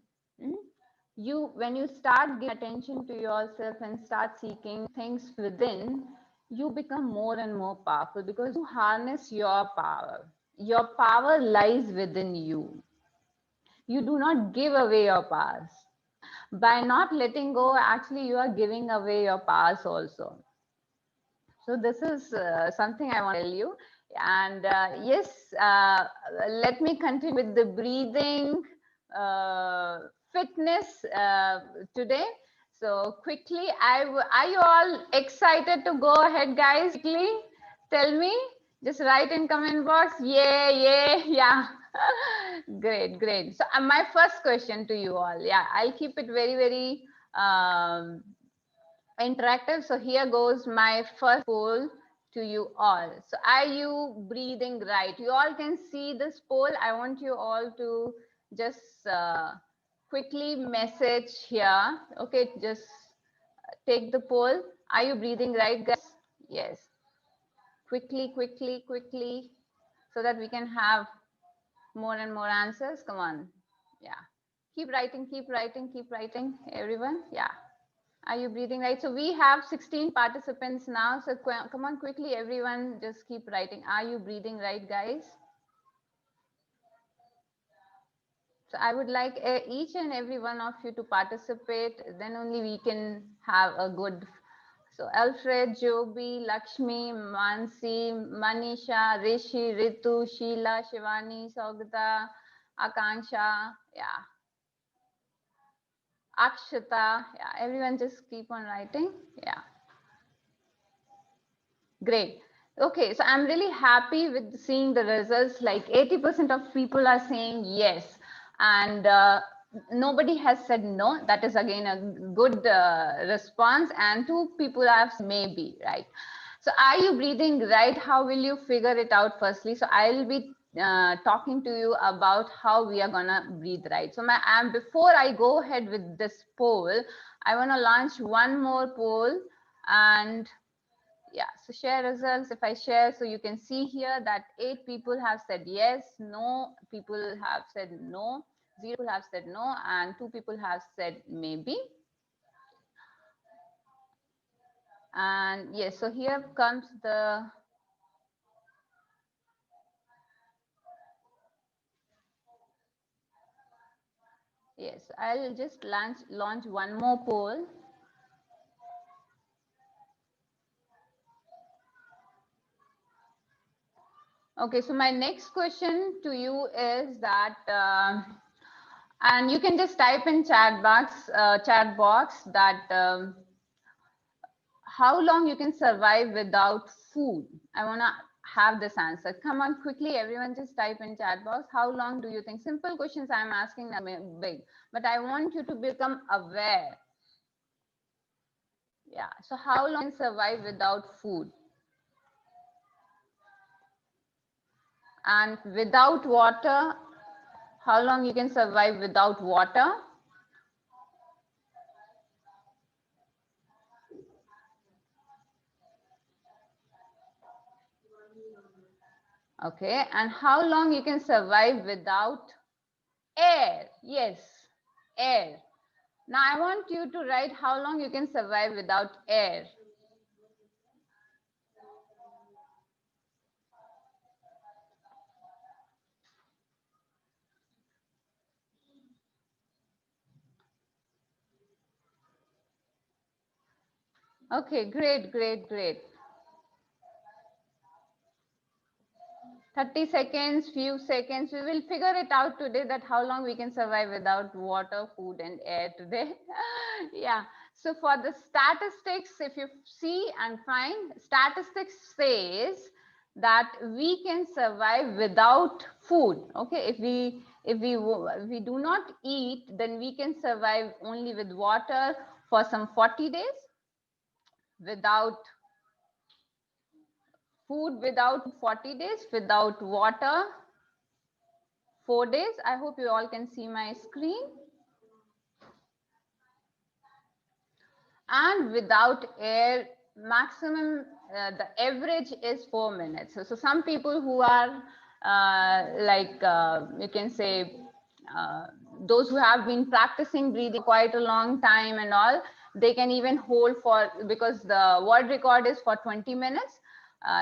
Speaker 1: mm, when you start giving attention to yourself and start seeking things within, you become more and more powerful because you harness your power. Your power lies within you. You do not give away your powers. By not letting go, actually, you are giving away your powers also. So this is something I want to tell you. And yes, let me continue with the breathing fitness today. So quickly, are you all excited to go ahead, guys? Quickly, tell me. Just write in comment box. Yeah. Great, great. So my first question to you all. Yeah, I'll keep it very, very interactive. So here goes my first poll to you all. So are you breathing right? You all can see this poll. I want you all to just quickly message here. Okay, just take the poll. Are you breathing right, guys? Yes. Quickly, quickly, quickly, so that we can have more and more answers. Come on. Yeah. Keep writing, keep writing, keep writing, everyone. Yeah. Are you breathing right? So we have 16 participants now. So come on quickly, everyone, just keep writing. Are you breathing right, guys? So I would like each and every one of you to participate. Then only we can have a good. So Alfred, Joby, Lakshmi, Mansi, Manisha, Rishi, Ritu, Sheila, Shivani, Saugata, Akanksha, yeah, Akshata, yeah, everyone just keep on writing. Yeah. Great. Okay, so I'm really happy with seeing the results. Like 80% of people are saying yes, and nobody has said no. That is again a good response. And two people have maybe, right? So are you breathing right? How will you figure it out firstly? So I'll be talking to you about how we are gonna breathe right. So before I go ahead with this poll, I wanna launch one more poll. And yeah, so share results. If I share, so you can see here that 8 people have said yes, no people have said no, 0 people have said no, and 2 people have said maybe. And yes, so here comes the yes, I'll just launch one more poll. Okay, so my next question to you is that and you can just type in chat box that how long you can survive without food. I want to have this answer. Come on quickly, everyone, just type in chat box. How long do you think? Simple questions I'm asking are big, but I want you to become aware. Yeah, so how long can survive without food? And without water, how long you can survive without water? Okay, and how long you can survive without air? Yes, air. Now I want you to write how long you can survive without air. Okay, great, great, great. 30 seconds, few seconds. We will figure it out today that how long we can survive without water, food, and air today. Yeah. So for the statistics, if you see and find, statistics says that we can survive without food. Okay. If we do not eat, then we can survive only with water for some 40 days, without food without 40 days, without water 4 days. I hope you all can see my screen. And without air, maximum, the average is 4 minutes. So some people who are you can say, those who have been practicing breathing quite a long time and all, they can even hold for, because the world record is for 20 minutes.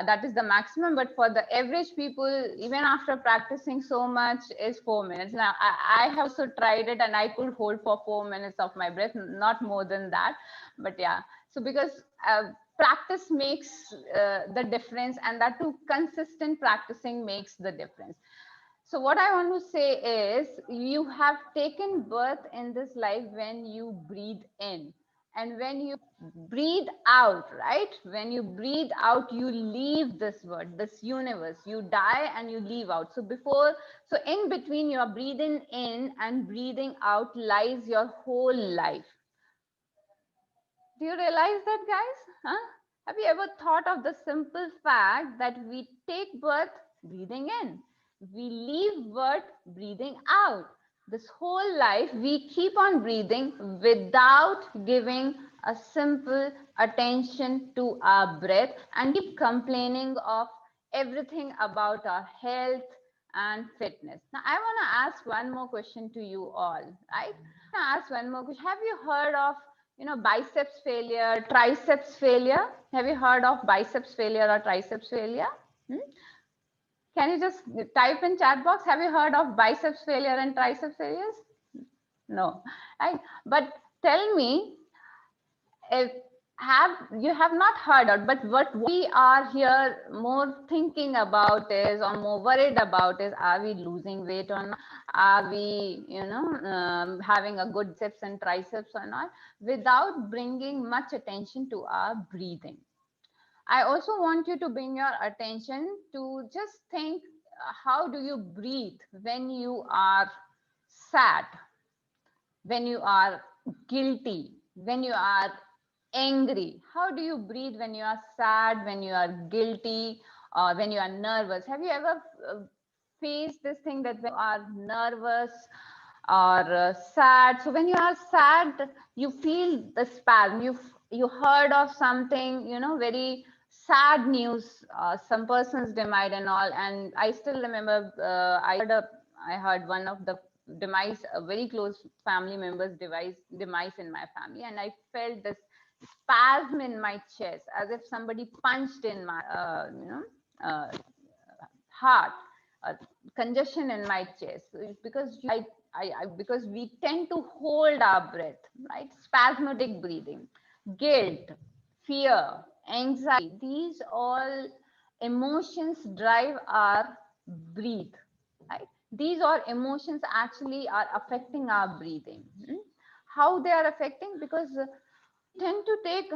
Speaker 1: That is the maximum, but for the average people, even after practicing so much, is 4 minutes. Now I have also tried it and I could hold for 4 minutes of my breath, not more than that. But yeah, so because practice makes the difference, and that too consistent practicing makes the difference. So what I want to say is, you have taken birth in this life when you breathe in, and when you breathe out, right? When you breathe out, you leave this world, this universe. You die and you leave out. So so in between your breathing in and breathing out lies your whole life. Do you realize that, guys? Huh? Have you ever thought of the simple fact that we take birth breathing in, we leave birth breathing out? This whole life we keep on breathing without giving a simple attention to our breath, and keep complaining of everything about our health and fitness. Now I want to ask one more question to you all, right? I want to ask one more question. Have you heard of, biceps failure, triceps failure? Have you heard of biceps failure or triceps failure? Hmm? Can you just type in chat box? Have you heard of biceps failure and triceps failures? No, right? But tell me, if you have not heard of, but what we are here more thinking about is, or more worried about is, are we losing weight or not? Are we, having a good biceps and triceps or not, without bringing much attention to our breathing. I also want you to bring your attention to just think, how do you breathe when you are sad, when you are guilty, when you are angry? How do you breathe when you are sad, when you are guilty, or when you are nervous? Have you ever faced this thing that when you are nervous or sad? So when you are sad, you feel the spasm. You heard of something, very sad news, some person's demise and all. And I still remember, I heard one of the demise, a very close family member's demise in my family, and I felt this spasm in my chest, as if somebody punched in my uh, heart, congestion in my chest. So it's because because we tend to hold our breath, right? Spasmodic breathing, guilt, fear, anxiety, these all emotions drive our breathe, right? These all emotions actually are affecting our breathing. How they are affecting? Because tend to take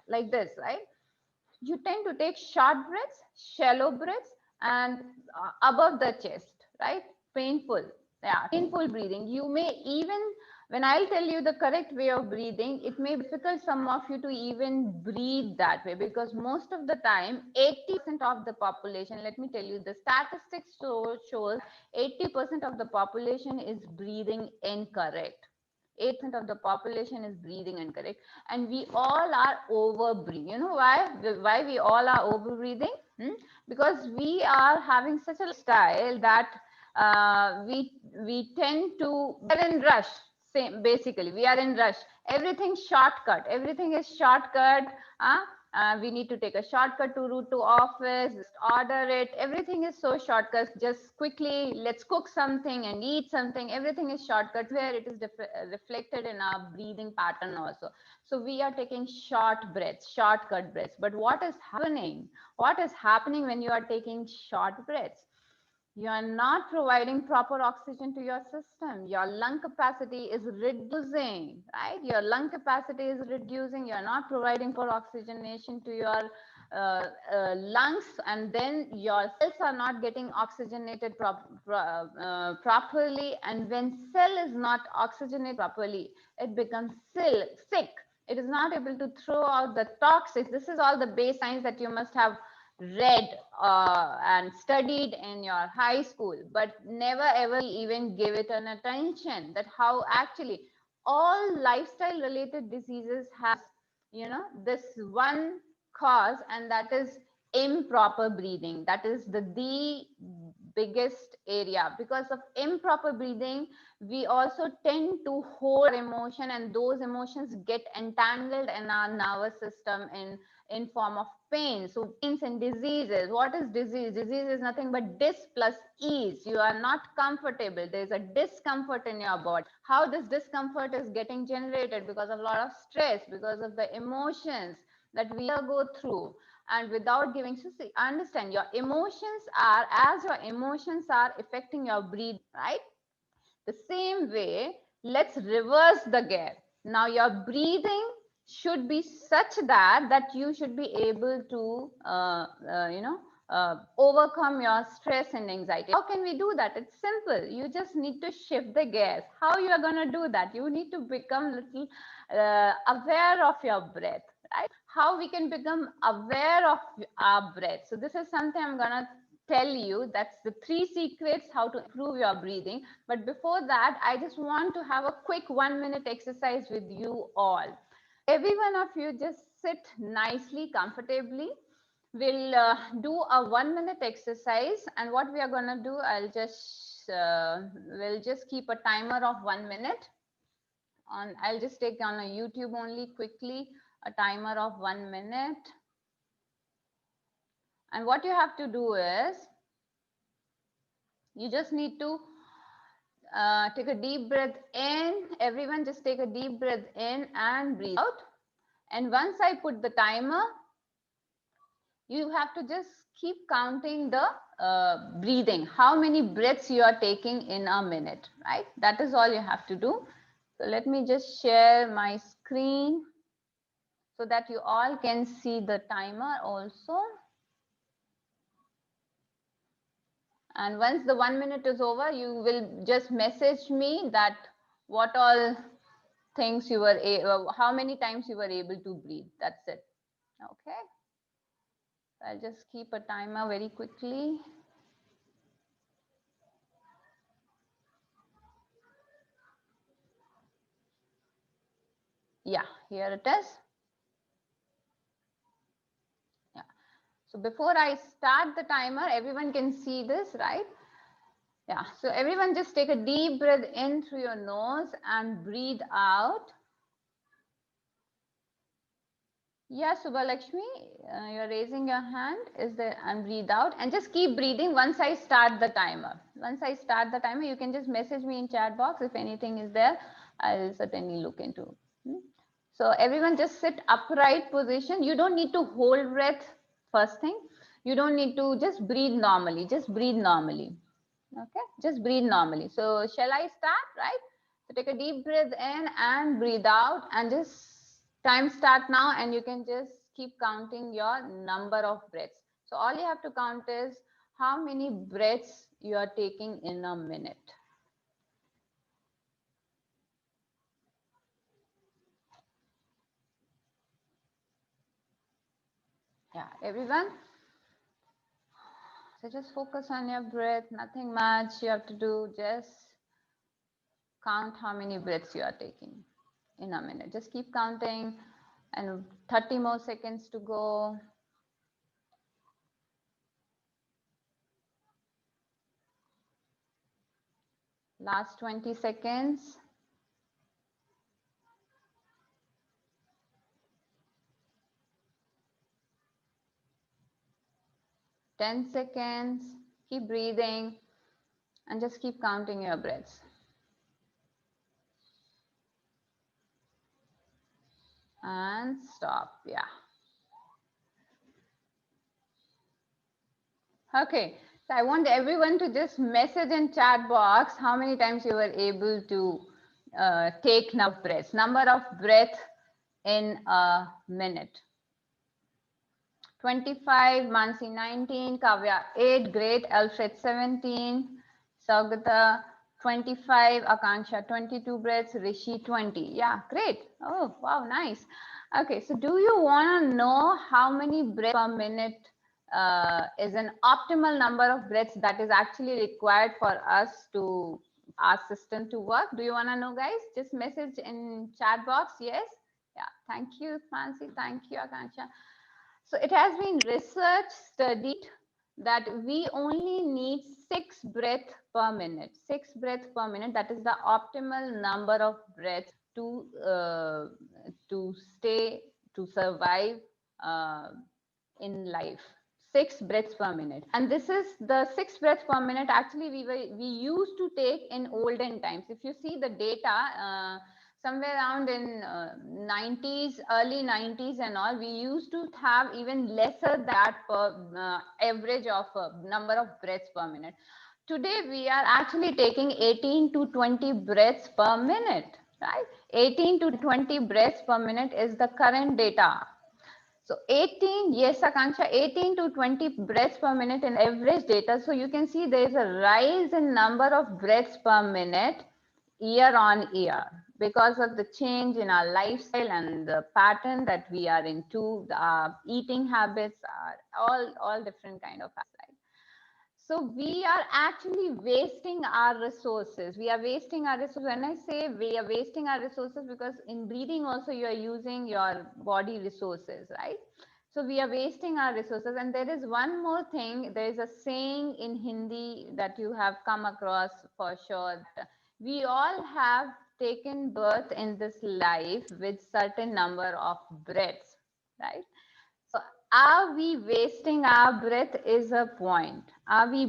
Speaker 1: like this, right? You tend to take short breaths, shallow breaths, and above the chest, right? Painful. Yeah, painful breathing. You may even, when I'll tell you the correct way of breathing, it may be difficult some of you to even breathe that way, because most of the time, 80% of the population, let me tell you, the statistics shows 80% of the population is breathing incorrect. 8% of the population is breathing incorrect, and we all are over breathing. You know why we all are over breathing? Because we are having such a style that we tend to, we're in rush. Same, basically we are in rush. Everything shortcut, everything is shortcut. We need to take a shortcut to route to office, just order it. Everything is so shortcut. Just quickly, let's cook something and eat something. Everything is shortcut, where it is reflected in our breathing pattern also. So we are taking short breaths, shortcut breaths. But what is happening? What is happening when you are taking short breaths? You are not providing proper oxygen to your system. Your lung capacity is reducing, right? Your lung capacity is reducing. You're not providing for oxygenation to your lungs, and then your cells are not getting oxygenated properly. And when cell is not oxygenated properly, it becomes sick. It is not able to throw out the toxics. This is all the base signs that you must have read and studied in your high school, but never ever even give it an attention, that how actually all lifestyle related diseases has, this one cause, and that is improper breathing. That is the biggest area. Because of improper breathing, we also tend to hold emotion, and those emotions get entangled in our nervous system in form of pain. So pains and diseases. What is disease? Disease is nothing but dis plus ease. You are not comfortable. There's a discomfort in your body. How this discomfort is getting generated? Because of a lot of stress, because of the emotions that we go through. And without giving, so see, understand, your emotions are, as your emotions are affecting your breathing, right? The same way, let's reverse the gear. Now your breathing should be such that you should be able to overcome your stress and anxiety. How can we do that? It's simple. You just need to shift the gears. How you are going to do that? You need to become little aware of your breath, right? How we can become aware of our breath. So this is something I'm going to tell you. That's the 3 secrets how to improve your breathing. But before that, I just want to have a quick 1-minute exercise with you all. Every one of you just sit nicely, comfortably. We'll do a 1-minute exercise, and what we are going to do, we'll just keep a timer of 1 minute. I'll just take on a YouTube only quickly, a timer of 1 minute. And what you have to do is, you just need to take a deep breath in. Everyone just take a deep breath in and breathe out. And once I put the timer, you have to just keep counting the breathing, how many breaths you are taking in a minute, right? That is all you have to do. So let me just share my screen so that you all can see the timer also. And once the 1 minute is over, you will just message me that what all things you were, how many times you were able to breathe. That's it. Okay. I'll just keep a timer very quickly. Yeah, here it is. Yeah. So before I start the timer, everyone can see this, right? Yeah. So everyone just take a deep breath in through your nose and breathe out. Yeah, Subhalakshmi, you're raising your hand. Is there? And breathe out and just keep breathing once I start the timer. Once I start the timer, you can just message me in chat box if anything is there. I'll certainly look into. So everyone just sit upright position. You don't need to hold breath first thing. You don't need to, just breathe normally. Just breathe normally. Okay, just breathe normally. So shall I start, right? So take a deep breath in and breathe out, and just time start now, and you can just keep counting your number of breaths. So all you have to count is how many breaths you are taking in a minute. Yeah, everyone. So just focus on your breath, nothing much you have to do. Just count how many breaths you are taking in a minute. Just keep counting, and 30 more seconds to go. Last 20 seconds. Ten seconds. Keep breathing and just keep counting your breaths. And stop. Yeah. Okay. So I want everyone to just message in chat box how many times you were able to take enough breaths. Number of breath in a minute. 25, Mansi 19, Kavya 8, great, Alfred 17, Saugata 25, Akansha 22 breaths, Rishi 20. Yeah, great. Oh, wow, nice. Okay, so do you want to know how many breaths per minute is an optimal number of breaths that is actually required for us to our system to work? Do you want to know, guys? Just message in chat box. Yes. Yeah. Thank you, Fancy. Thank you, Akansha. So it has been research studied that we only need 6 breaths per minute. 6 breaths per minute. That is the optimal number of breaths to stay, to survive in life. 6 breaths per minute. And this is the 6 breaths per minute actually we used to take in olden times. If you see the data, somewhere around in 90s, early 90s and all, we used to have even lesser that per average of number of breaths per minute. Today, we are actually taking 18 to 20 breaths per minute, right? 18 to 20 breaths per minute is the current data. So 18, yes, Akansha, 18 to 20 breaths per minute in average data. So you can see there is a rise in number of breaths per minute year on year because of the change in our lifestyle and the pattern that we are into. Our eating habits are all different kind of habits. So we are actually wasting our resources. We are wasting our resources. When I say we are wasting our resources, because in breathing also you are using your body resources, right? So we are wasting our resources. And there is one more thing. There is a saying in Hindi that you have come across for sure. We all have taken birth in this life with certain number of breaths, right? So are we wasting our breath is a point. Are we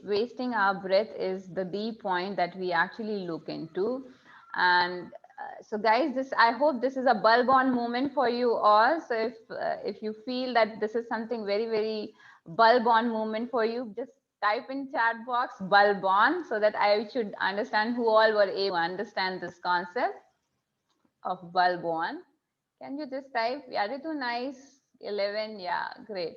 Speaker 1: wasting our breath is the point that we actually look into. And so guys, I hope this is a bulb on moment for you all. So if you feel that this is something very, very bulb on moment for you, just type in chat box bulb on so that I should understand who all were able to understand this concept of bulb on. Can you just type? Yeah, Ritu, nice. 11, yeah, great.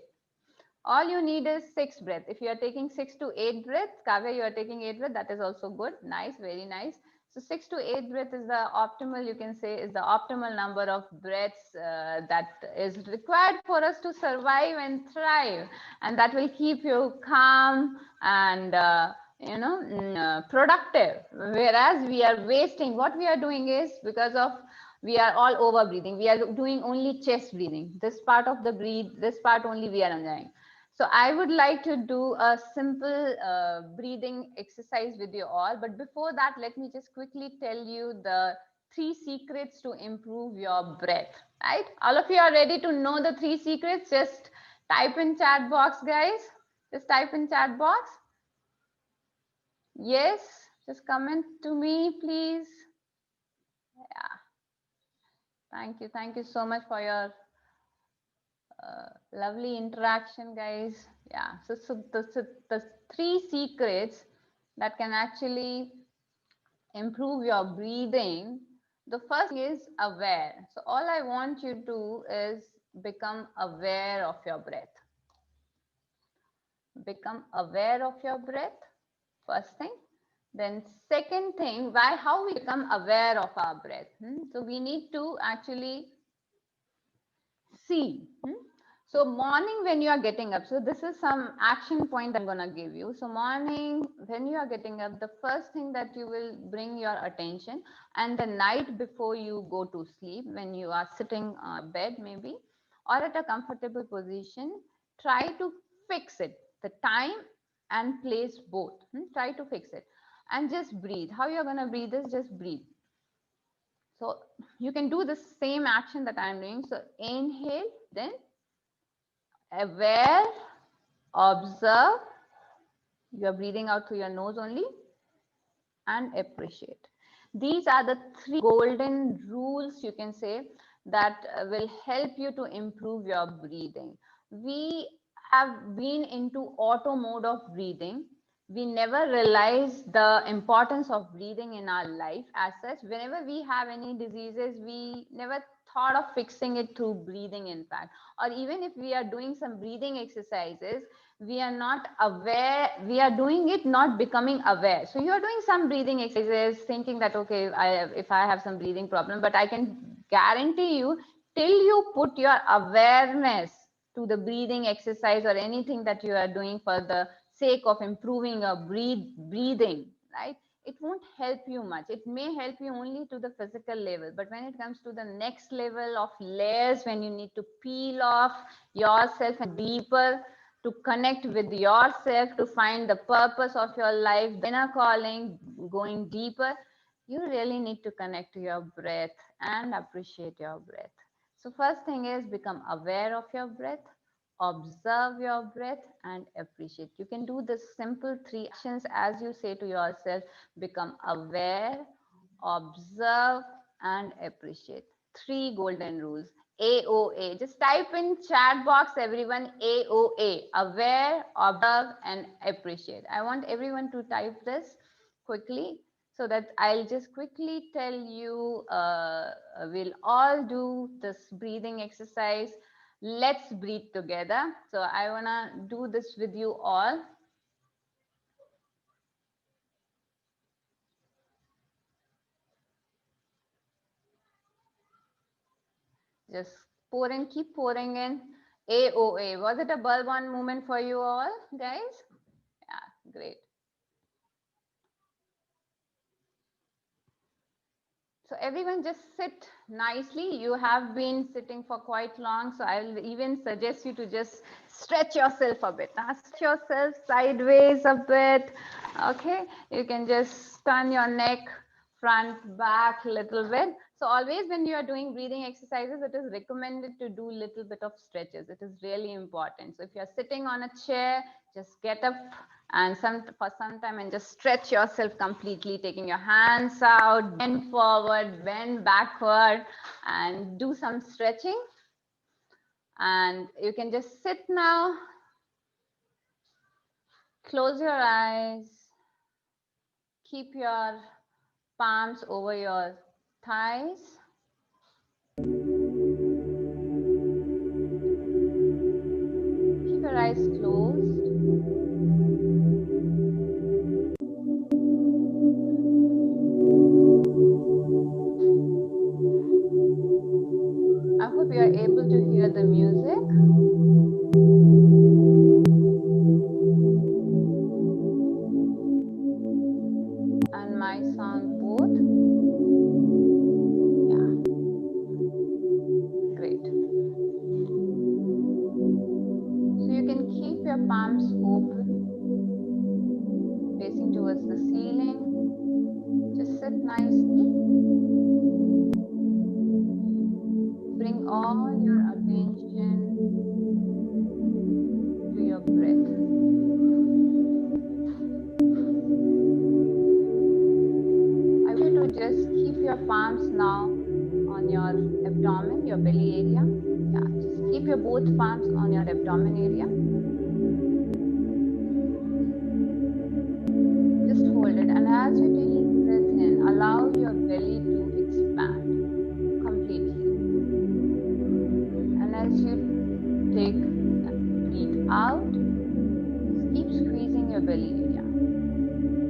Speaker 1: All you need is 6 breaths. If you are taking 6 to 8 breaths, Kavya, you are taking 8 breaths, that is also good. Nice, very nice. So 6 to 8 breaths is the optimal, you can say, is the optimal number of breaths that is required for us to survive and thrive. And that will keep you calm and productive. Whereas we are wasting, what we are doing is because of we are all over breathing. We are doing only chest breathing. This part of the breathe, this part only we are enjoying. So I would like to do a simple breathing exercise with you all. But before that, let me just quickly tell you the 3 secrets to improve your breath, right? All of you are ready to know the 3 secrets? Just type in chat box, guys. Just type in chat box. Yes, just comment to me, please. Yeah. Thank you so much for your lovely interaction, guys. Yeah, so the 3 secrets that can actually improve your breathing. The first is aware. So all I want you to do is become aware of your breath. Become aware of your breath, first thing. Then second thing, how we become aware of our breath. So we need to actually see. So morning when you are getting up, so this is some action point I'm going to give you. So morning when you are getting up, the first thing that you will bring your attention, and the night before you go to sleep, when you are sitting on bed maybe, or at a comfortable position, try to fix it, the time and place both. Try to fix it and just breathe. How you're going to breathe is just breathe. So you can do the same action that I'm doing. So inhale, then aware, observe, you are breathing out through your nose only, and appreciate. These are the 3 golden rules, you can say, that will help you to improve your breathing. We have been into auto mode of breathing. We never realize the importance of breathing in our life as such. Whenever we have any diseases, we never thought of fixing it through breathing, in fact. Or even if we are doing some breathing exercises, we are not aware, we are doing it not becoming aware. So you are doing some breathing exercises thinking that, okay, if I have some breathing problem, but I can guarantee you, till you put your awareness to the breathing exercise or anything that you are doing for the sake of improving your breathing, right? It won't help you much. It may help you only to the physical level, but when it comes to the next level of layers, when you need to peel off yourself and deeper, to connect with yourself, to find the purpose of your life, the inner calling, going deeper, you really need to connect to your breath and appreciate your breath. So first thing is become aware of your breath, observe your breath and appreciate. You can do the simple 3 actions as you say to yourself: become aware, observe and appreciate. 3 golden rules. AOA. Just type in chat box, everyone, AOA. Aware, observe and appreciate. I want everyone to type this quickly, so that I'll just quickly tell you, we'll all do this breathing exercise. Let's breathe together. So I wanna do this with you all. Just keep pouring in. AOA. Was it a bulb on moment for you all, guys? Yeah, great. So everyone just sit nicely. You have been sitting for quite long, so I'll even suggest you to just stretch yourself a bit. Stretch yourself sideways a bit. Okay, you can just turn your neck front, back a little bit. So always when you are doing breathing exercises, it is recommended to do a little bit of stretches. It is really important. So if you're sitting on a chair, just get up and for some time and just stretch yourself completely, taking your hands out, bend forward, bend backward, and do some stretching. And you can just sit now, close your eyes, keep your palms over your thighs. Keep your eyes closed. I hope you are able to hear the music. And my sound both. Yeah, great. So you can keep your palms open, facing towards the ceiling. Just sit nicely. Bring all your attention to your breath. I want you to just keep your palms now on your abdomen, your belly area. Yeah, just keep your both palms on your abdomen area. Just hold it, and as you take breath in, allow your belly to expand completely. And as you breathe out, just keep squeezing your belly area.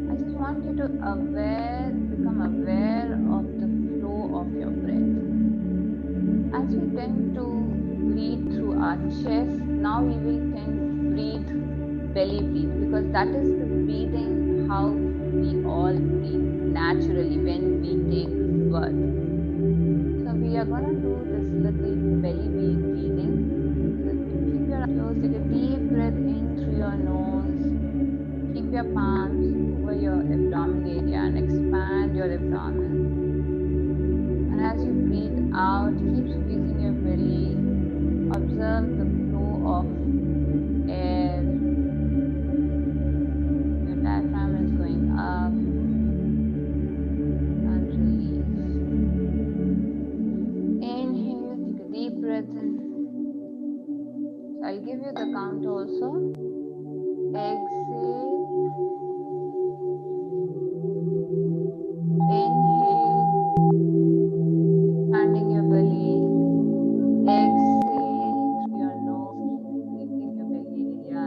Speaker 1: I just want you to become aware of the flow of your breath. As we tend to breathe through our chest, now we will tend to breathe belly breathe, because that is the breathing how we all breathe naturally when we take birth. So we are going to do this little belly breathing. So keep your eyes closed, take a deep breath in through your nose. Keep your palms over your abdomen area and expand your abdomen. And as you breathe out, keep squeezing your belly. Observe the flow of air. Your diaphragm is going up and release. Inhale, take a deep breath in. So I'll give you the count also. Exhale. Inhale, expanding your belly. Exhale through your nose, keep squeezing your belly area.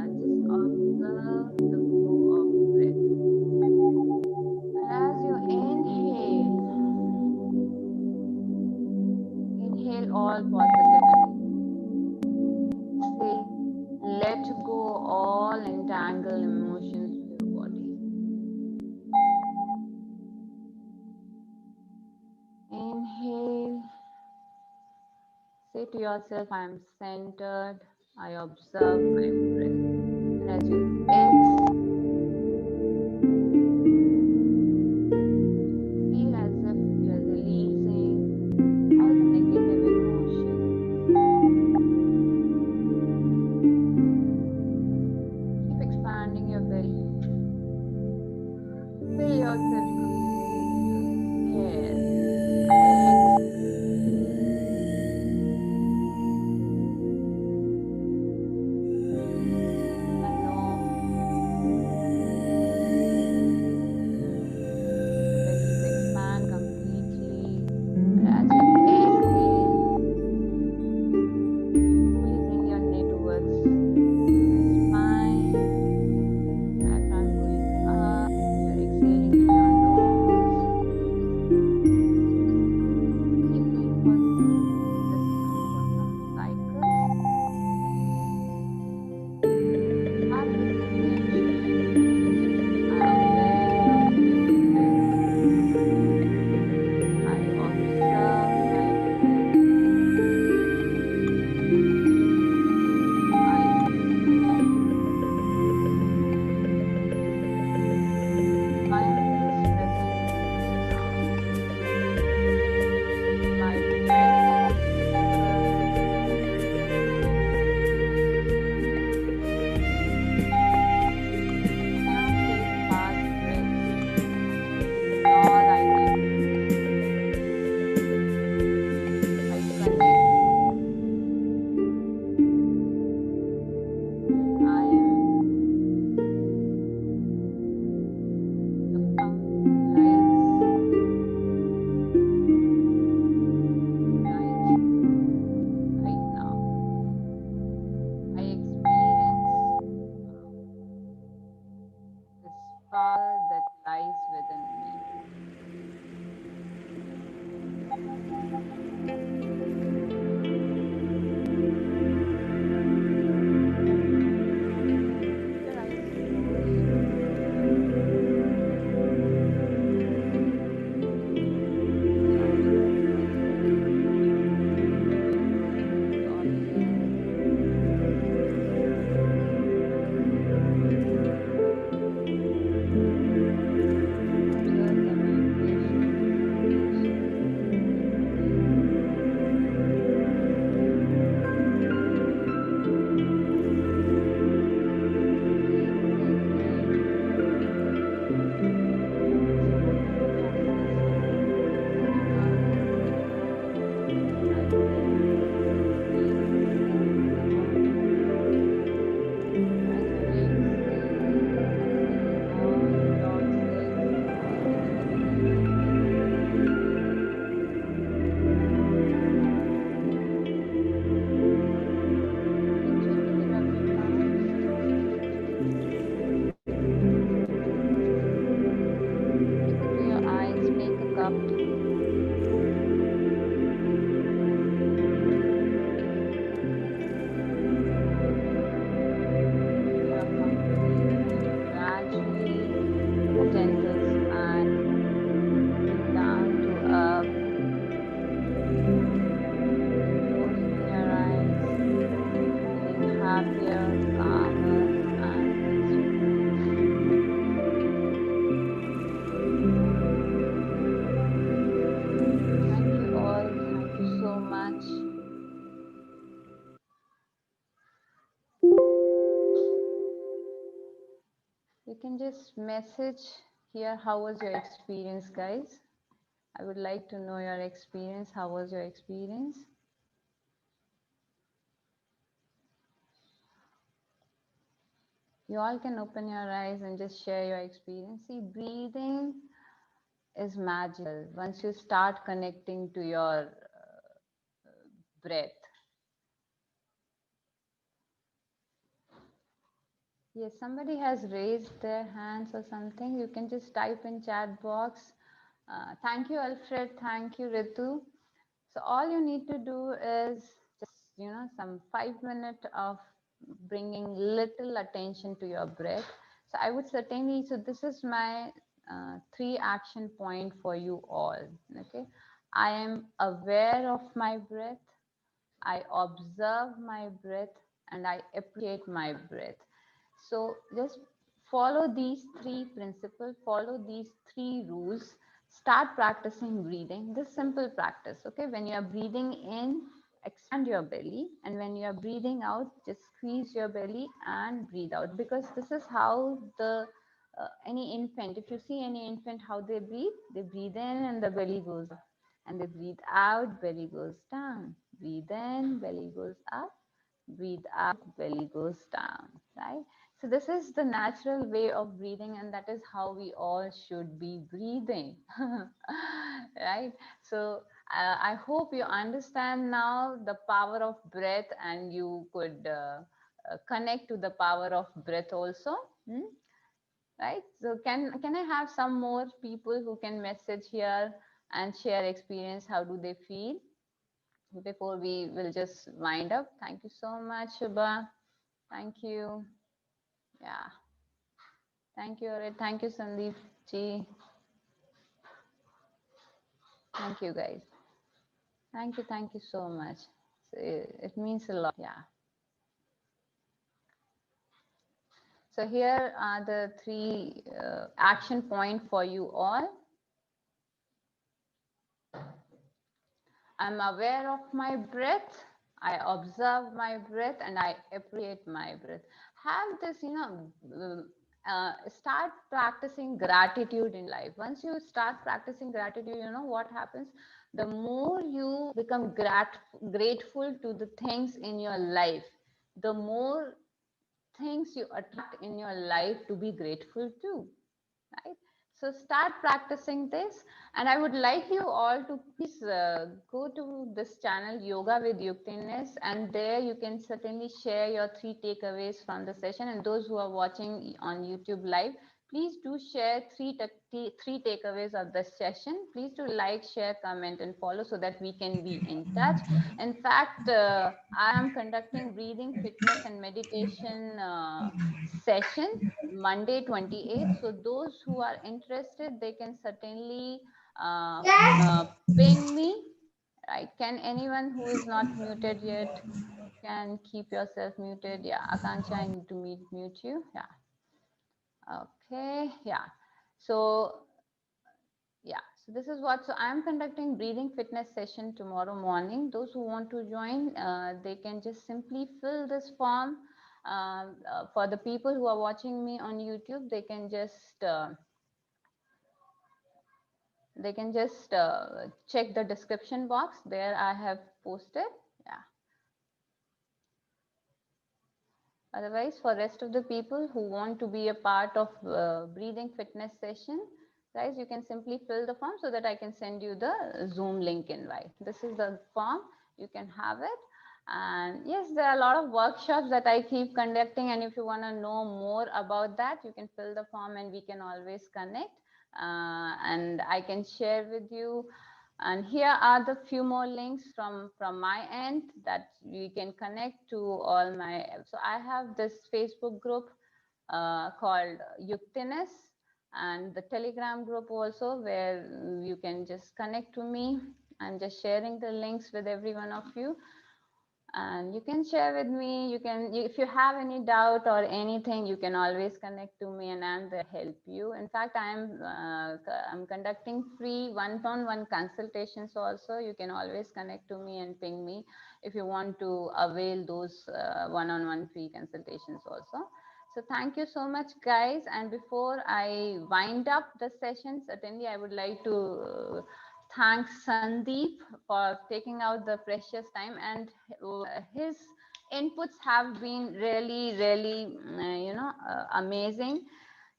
Speaker 1: to yourself, I am centered. I observe my breath. And as you exhale, feel as if you're releasing all the negative emotions. Keep expanding your belly. Fill yourself completely. Yes. I know bellies expand completely. And as you exhale, slowly bring your neck towards your spine, diaphragm going up. You're exhaling through your nose. Keep doing this for some cycles. Start with intention. I am aware of my breath. I observe my breath. I mindfulness is present now. My breath is focused. Cannot take fast breaths. Nor I need to. I connect that I am the lights right now. I experience this power that lies within me. Keep your eyes closed. You can just message here, how was your experience, guys? I would like to know your experience. How was your experience? You all can open your eyes and just share your experience. See, breathing is magical once you start connecting to your breath. Yes, somebody has raised their hands or something. You can just type in chat box. Thank you, Alfred. Thank you, Ritu. So all you need to do is just, some 5 minutes of bringing little attention to your breath. So I would certainly, so this is my 3 action point for you all. Okay. I am aware of my breath. I observe my breath, and I appreciate my breath. So just follow these three principles, follow these three rules, start practicing breathing. This simple practice, okay? When you are breathing in, expand your belly, and when you are breathing out, just squeeze your belly and breathe out, because this is how the any infant, if you see any infant, how they breathe in and the belly goes up, and they breathe out, belly goes down, breathe in, belly goes up, breathe out, belly goes down, right? So this is the natural way of breathing, and that is how we all should be breathing, right? So I hope you understand now the power of breath, and you could connect to the power of breath also. Right? So can I have some more people who can message here and share experience? How do they feel? Before we will just wind up. Thank you so much, Shubha. Thank you. Yeah. Thank you, Arit. Thank you, Sandeep ji. Thank you, guys. Thank you so much. It means a lot. Yeah. So here are the three action point for you all. I'm aware of my breath. I observe my breath, and I appreciate my breath. Have this, start practicing gratitude in life. Once you start practicing gratitude, you know what happens? The more you become grateful to the things in your life, the more things you attract in your life to be grateful to, right? So start practicing this, and I would like you all to please go to this channel, Yoga with Yuktiness, and there you can certainly share your three takeaways from the session. And those who are watching on YouTube live, please do share three takeaways of the session. Please do like, share, comment, and follow, so that we can be in touch. In fact, I am conducting breathing, fitness, and meditation session Monday 28th. So those who are interested, they can certainly ping me. Right? Can anyone who is not muted yet can keep yourself muted? Yeah, Akanksha, I need to mute you. Yeah. Okay. Yeah. So yeah, so this is what, so I'm conducting breathing fitness session tomorrow morning. Those who want to join, they can just simply fill this form. For the people who are watching me on YouTube, they can just check the description box. There I have posted. Yeah. Otherwise, for rest of the people who want to be a part of breathing fitness session, guys, you can simply fill the form so that I can send you the Zoom link invite. This is the form. You can have it. And yes, there are a lot of workshops that I keep conducting. And if you want to know more about that, you can fill the form and we can always connect. And I can share with you. And here are the few more links from my end that you can connect to all my. So I have this Facebook group called Yuktiness, and the Telegram group also, where you can just connect to me. I'm just sharing the links with every one of you. And you can share with me. If you have any doubt or anything, you can always connect to me, and I'm there to help you. In fact, I'm conducting free one-on-one consultations also. You can always connect to me and ping me if you want to avail those one-on-one free consultations also. So thank you so much, guys. And before I wind up the session, certainly I would like to thank Sandeep for taking out the precious time, and his inputs have been really amazing.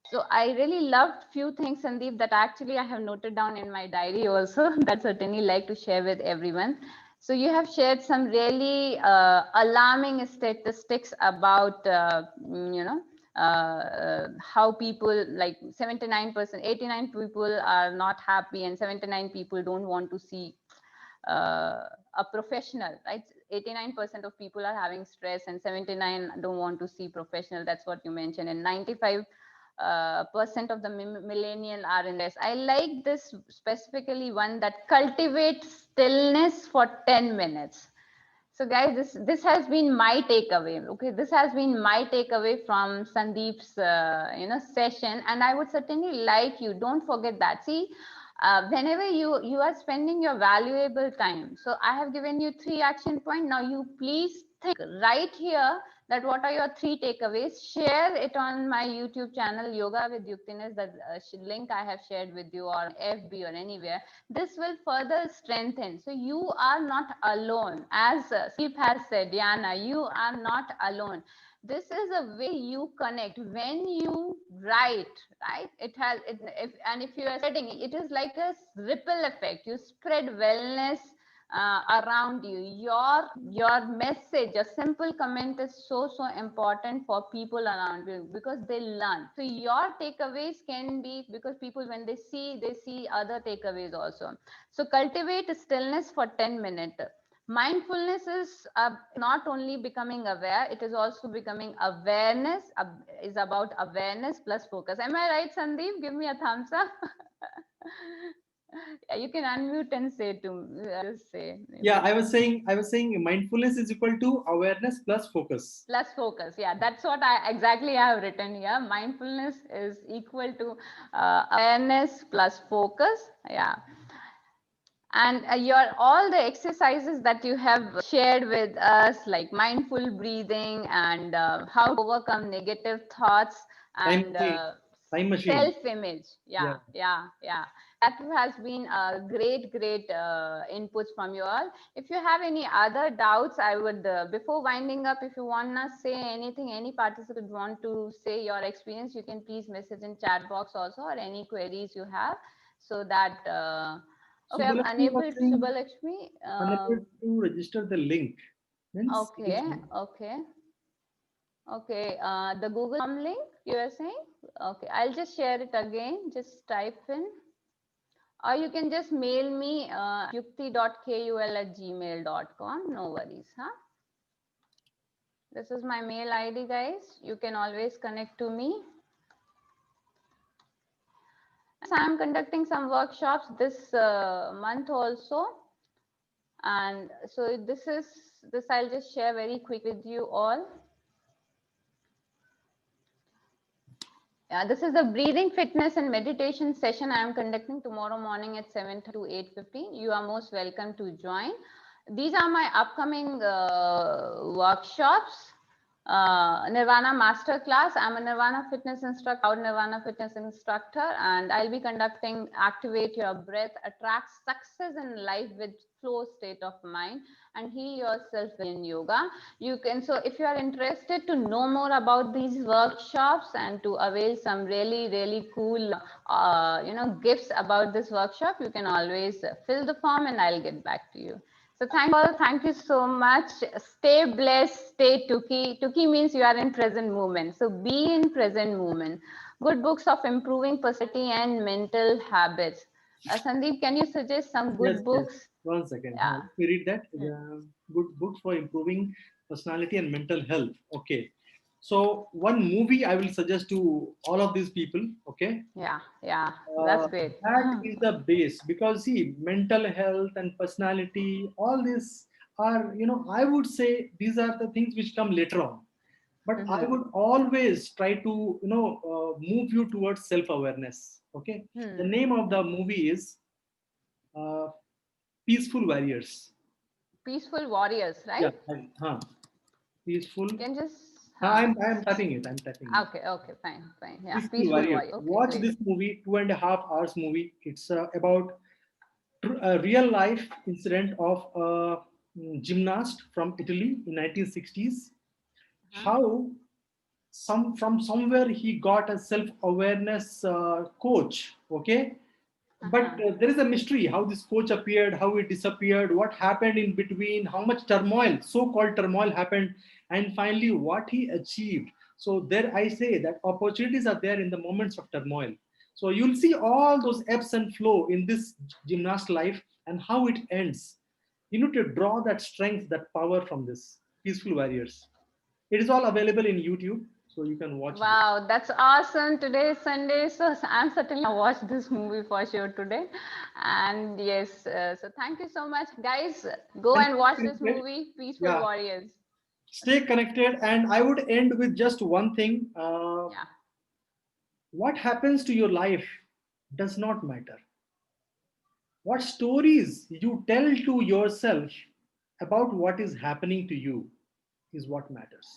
Speaker 1: So I really loved few things, Sandeep, that actually I have noted down in my diary also that certainly like to share with everyone. So you have shared some really alarming statistics about how people, like 79%, 89 people are not happy, and 79 people don't want to see a professional, right? 89% of people are having stress, and 79 don't want to see professional. That's what you mentioned. And 95% of the millennial are in this. I like this specifically one, that cultivate stillness for 10 minutes. So guys, this has been my takeaway. Okay, this has been my takeaway from Sandeep's session, and I would certainly like you. Don't forget that. See, whenever you are spending your valuable time. So I have given you 3 action points. Now you please think right here that what are your 3 takeaways. Share it on my YouTube channel, Yoga with Yuktiness. The link I have shared with you, or FB or anywhere. This will further strengthen. So you are not alone. As Sandeep has said, Yana, you are not alone. This is a way you connect when you write, right? If you are spreading, it is like a ripple effect. You spread wellness around you. Your message, a simple comment is so important for people around you, because they learn. So your takeaways can be, because people, when they see other takeaways also. So cultivate stillness for 10 minutes. Mindfulness is not only becoming aware, it is also becoming awareness. Is about awareness plus focus. Am I right, Sandeep? Give me a thumbs up. Yeah, you can unmute and say to just say.
Speaker 2: Yeah, I was saying mindfulness is equal to awareness plus focus.
Speaker 1: Plus focus. Yeah, that's what I exactly have written here. Mindfulness is equal to awareness plus focus. Yeah. And all the exercises that you have shared with us, like mindful breathing and how to overcome negative thoughts
Speaker 2: Time
Speaker 1: and
Speaker 2: machine. Time machine.
Speaker 1: self-image. Yeah. That has been a great inputs from you all. If you have any other doubts, I would, before winding up, if you want to say anything, any participant want to say your experience, you can please message in chat box also, or any queries you have, so that okay, I'm
Speaker 2: Subbalakshmi was
Speaker 1: unable to,
Speaker 2: saying
Speaker 1: Subbalakshmi.
Speaker 2: unable to register the link. Means
Speaker 1: Okay, okay. The Google Form link you are saying? Okay, I'll just share it again. Just type in. Or you can just mail me yukti.kul@gmail.com. No worries, huh? This is my mail ID, guys. You can always connect to me. So I'm conducting some workshops this month also. And so this I'll just share very quick with you all. This is the breathing, fitness and meditation session I am conducting tomorrow morning at 7 to 8:15. You are most welcome to join. These are my upcoming workshops. Nirvana Masterclass. I'm a Nirvana Fitness instructor, Cloud Nirvana Fitness instructor, and I'll be conducting Activate Your Breath, Attract Success in Life with Flow State of Mind, and Heal Yourself in Yoga. You can, so if you are interested to know more about these workshops and to avail some really cool, gifts about this workshop, you can always fill the form and I'll get back to you. So thank you so much. Stay blessed, stay Tuki. Tuki means you are in present moment. So be in present moment. Good books of improving personality and mental habits. Sandeep, can you suggest some good books?
Speaker 2: Yes. 1 second.
Speaker 1: Yeah.
Speaker 2: Let me read that. Good books for improving personality and mental health. Okay. So one movie I will suggest to all of these people. Okay.
Speaker 1: Yeah, that's great.
Speaker 2: That is the base, because see, mental health and personality, all these are, I would say these are the things which come later on. But I would always try to, move you towards self-awareness. Okay. The name of the movie is uh, Peaceful Warriors.
Speaker 1: Peaceful Warriors, right?
Speaker 2: Yeah. Peaceful.
Speaker 1: You can just.
Speaker 2: I'm tapping it. I'm tapping it.
Speaker 1: Okay, fine. Yeah,
Speaker 2: Peaceful Warriors.
Speaker 1: Warrior. Okay,
Speaker 2: Watch
Speaker 1: great.
Speaker 2: this movie, 2.5 hours movie. It's about a real life incident of a gymnast from Italy in 1960s. How from somewhere he got a self-awareness coach. Okay. But there is a mystery how this coach appeared, how he disappeared, what happened in between, how much turmoil, so-called turmoil happened, and finally what he achieved. So there I say that opportunities are there in the moments of turmoil. So you'll see all those ebbs and flow in this gymnast life and how it ends. You need to draw that strength, that power from this Peaceful Warriors. It is all available in YouTube. So you can watch it.
Speaker 1: Wow, that's awesome. Today is Sunday, so I'm certainly gonna watch this movie for sure today. And yes, so thank you so much, guys. Go
Speaker 2: And
Speaker 1: and watch
Speaker 2: stay
Speaker 1: this
Speaker 2: connected.
Speaker 1: movie, Peaceful
Speaker 2: Yeah,
Speaker 1: Warriors.
Speaker 2: stay connected. And I would end with just one thing.
Speaker 1: Yeah,
Speaker 2: What happens to your life does not matter. What stories you tell to yourself about what is happening to you is what matters.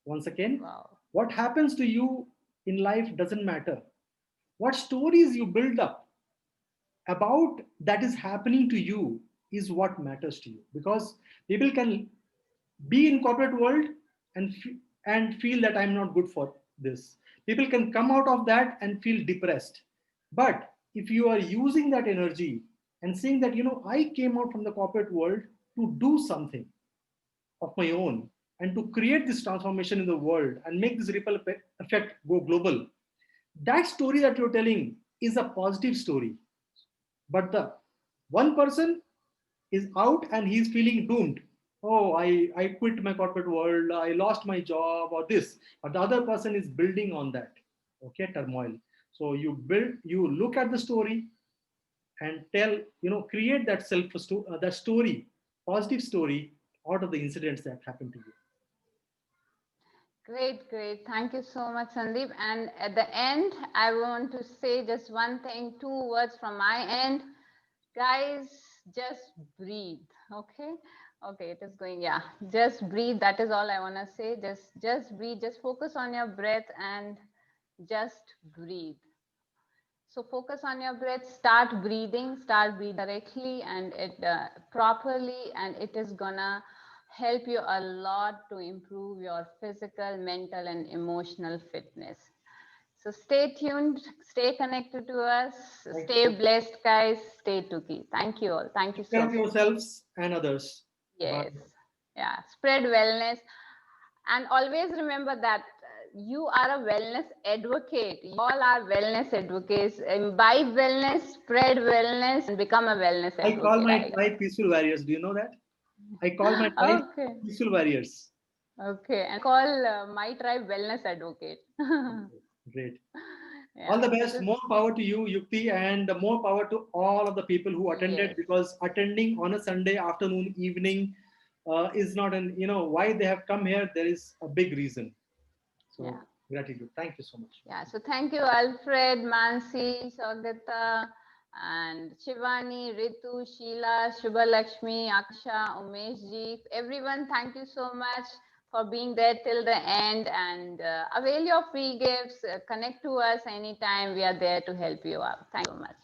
Speaker 2: Once again,
Speaker 1: wow.
Speaker 2: what happens to you in life doesn't matter. What stories you build up about that is happening to you is what matters to you, because people can be in corporate world and and feel that I'm not good for this. People can come out of that and feel depressed. But if you are using that energy and saying that, I came out from the corporate world to do something of my own and to create this transformation in the world and make this ripple effect go global, that story that you're telling is a positive story. But the one person is out and he's feeling doomed. Oh, I quit my corporate world, I lost my job, or this. But the other person is building on that, okay, turmoil. So you look at the story and tell, create that that story, positive story out of the incidents that happened to you.
Speaker 1: Great, great. Thank you so much, Sandeep. And at the end, I want to say just one thing, two words from my end. Guys, just breathe. Okay. Okay, it is going. Yeah, just breathe. That is all I want to say. Just breathe. Just focus on your breath and just breathe. So focus on your breath, start breathing directly and it properly, and it is gonna help you a lot to improve your physical, mental, and emotional fitness. So stay tuned, stay connected to us,
Speaker 2: Thank
Speaker 1: stay
Speaker 2: you.
Speaker 1: blessed, guys, stay Tuki. Thank you all. Thank you
Speaker 2: Take care
Speaker 1: so
Speaker 2: of
Speaker 1: much.
Speaker 2: yourselves and others. Bye.
Speaker 1: Yes. Yeah. Spread wellness. And always remember that you are a wellness advocate. You all are wellness advocates. Imbibe wellness, spread wellness, and become a wellness
Speaker 2: I call
Speaker 1: advocate.
Speaker 2: my tribe peaceful warriors. Do you know that? I call my tribe
Speaker 1: Okay.
Speaker 2: peaceful warriors.
Speaker 1: Okay. And call my tribe wellness advocate.
Speaker 2: Great. All
Speaker 1: Yeah.
Speaker 2: the best.
Speaker 1: So,
Speaker 2: More power to you, Yukti, and more power to all of the people who attended,
Speaker 1: yes.
Speaker 2: because attending on a Sunday afternoon, evening is not why they have come here. There is a big reason. So
Speaker 1: Yeah.
Speaker 2: gratitude. Thank you so much.
Speaker 1: Yeah, so thank you, Alfred, Mansi, Saugata, and Shivani, Ritu, Sheila, Shubha Lakshmi, Aksha, Umeshji, everyone, thank you so much for being there till the end, and avail your free gifts, connect to us anytime. We are there to help you out. Thank you so much.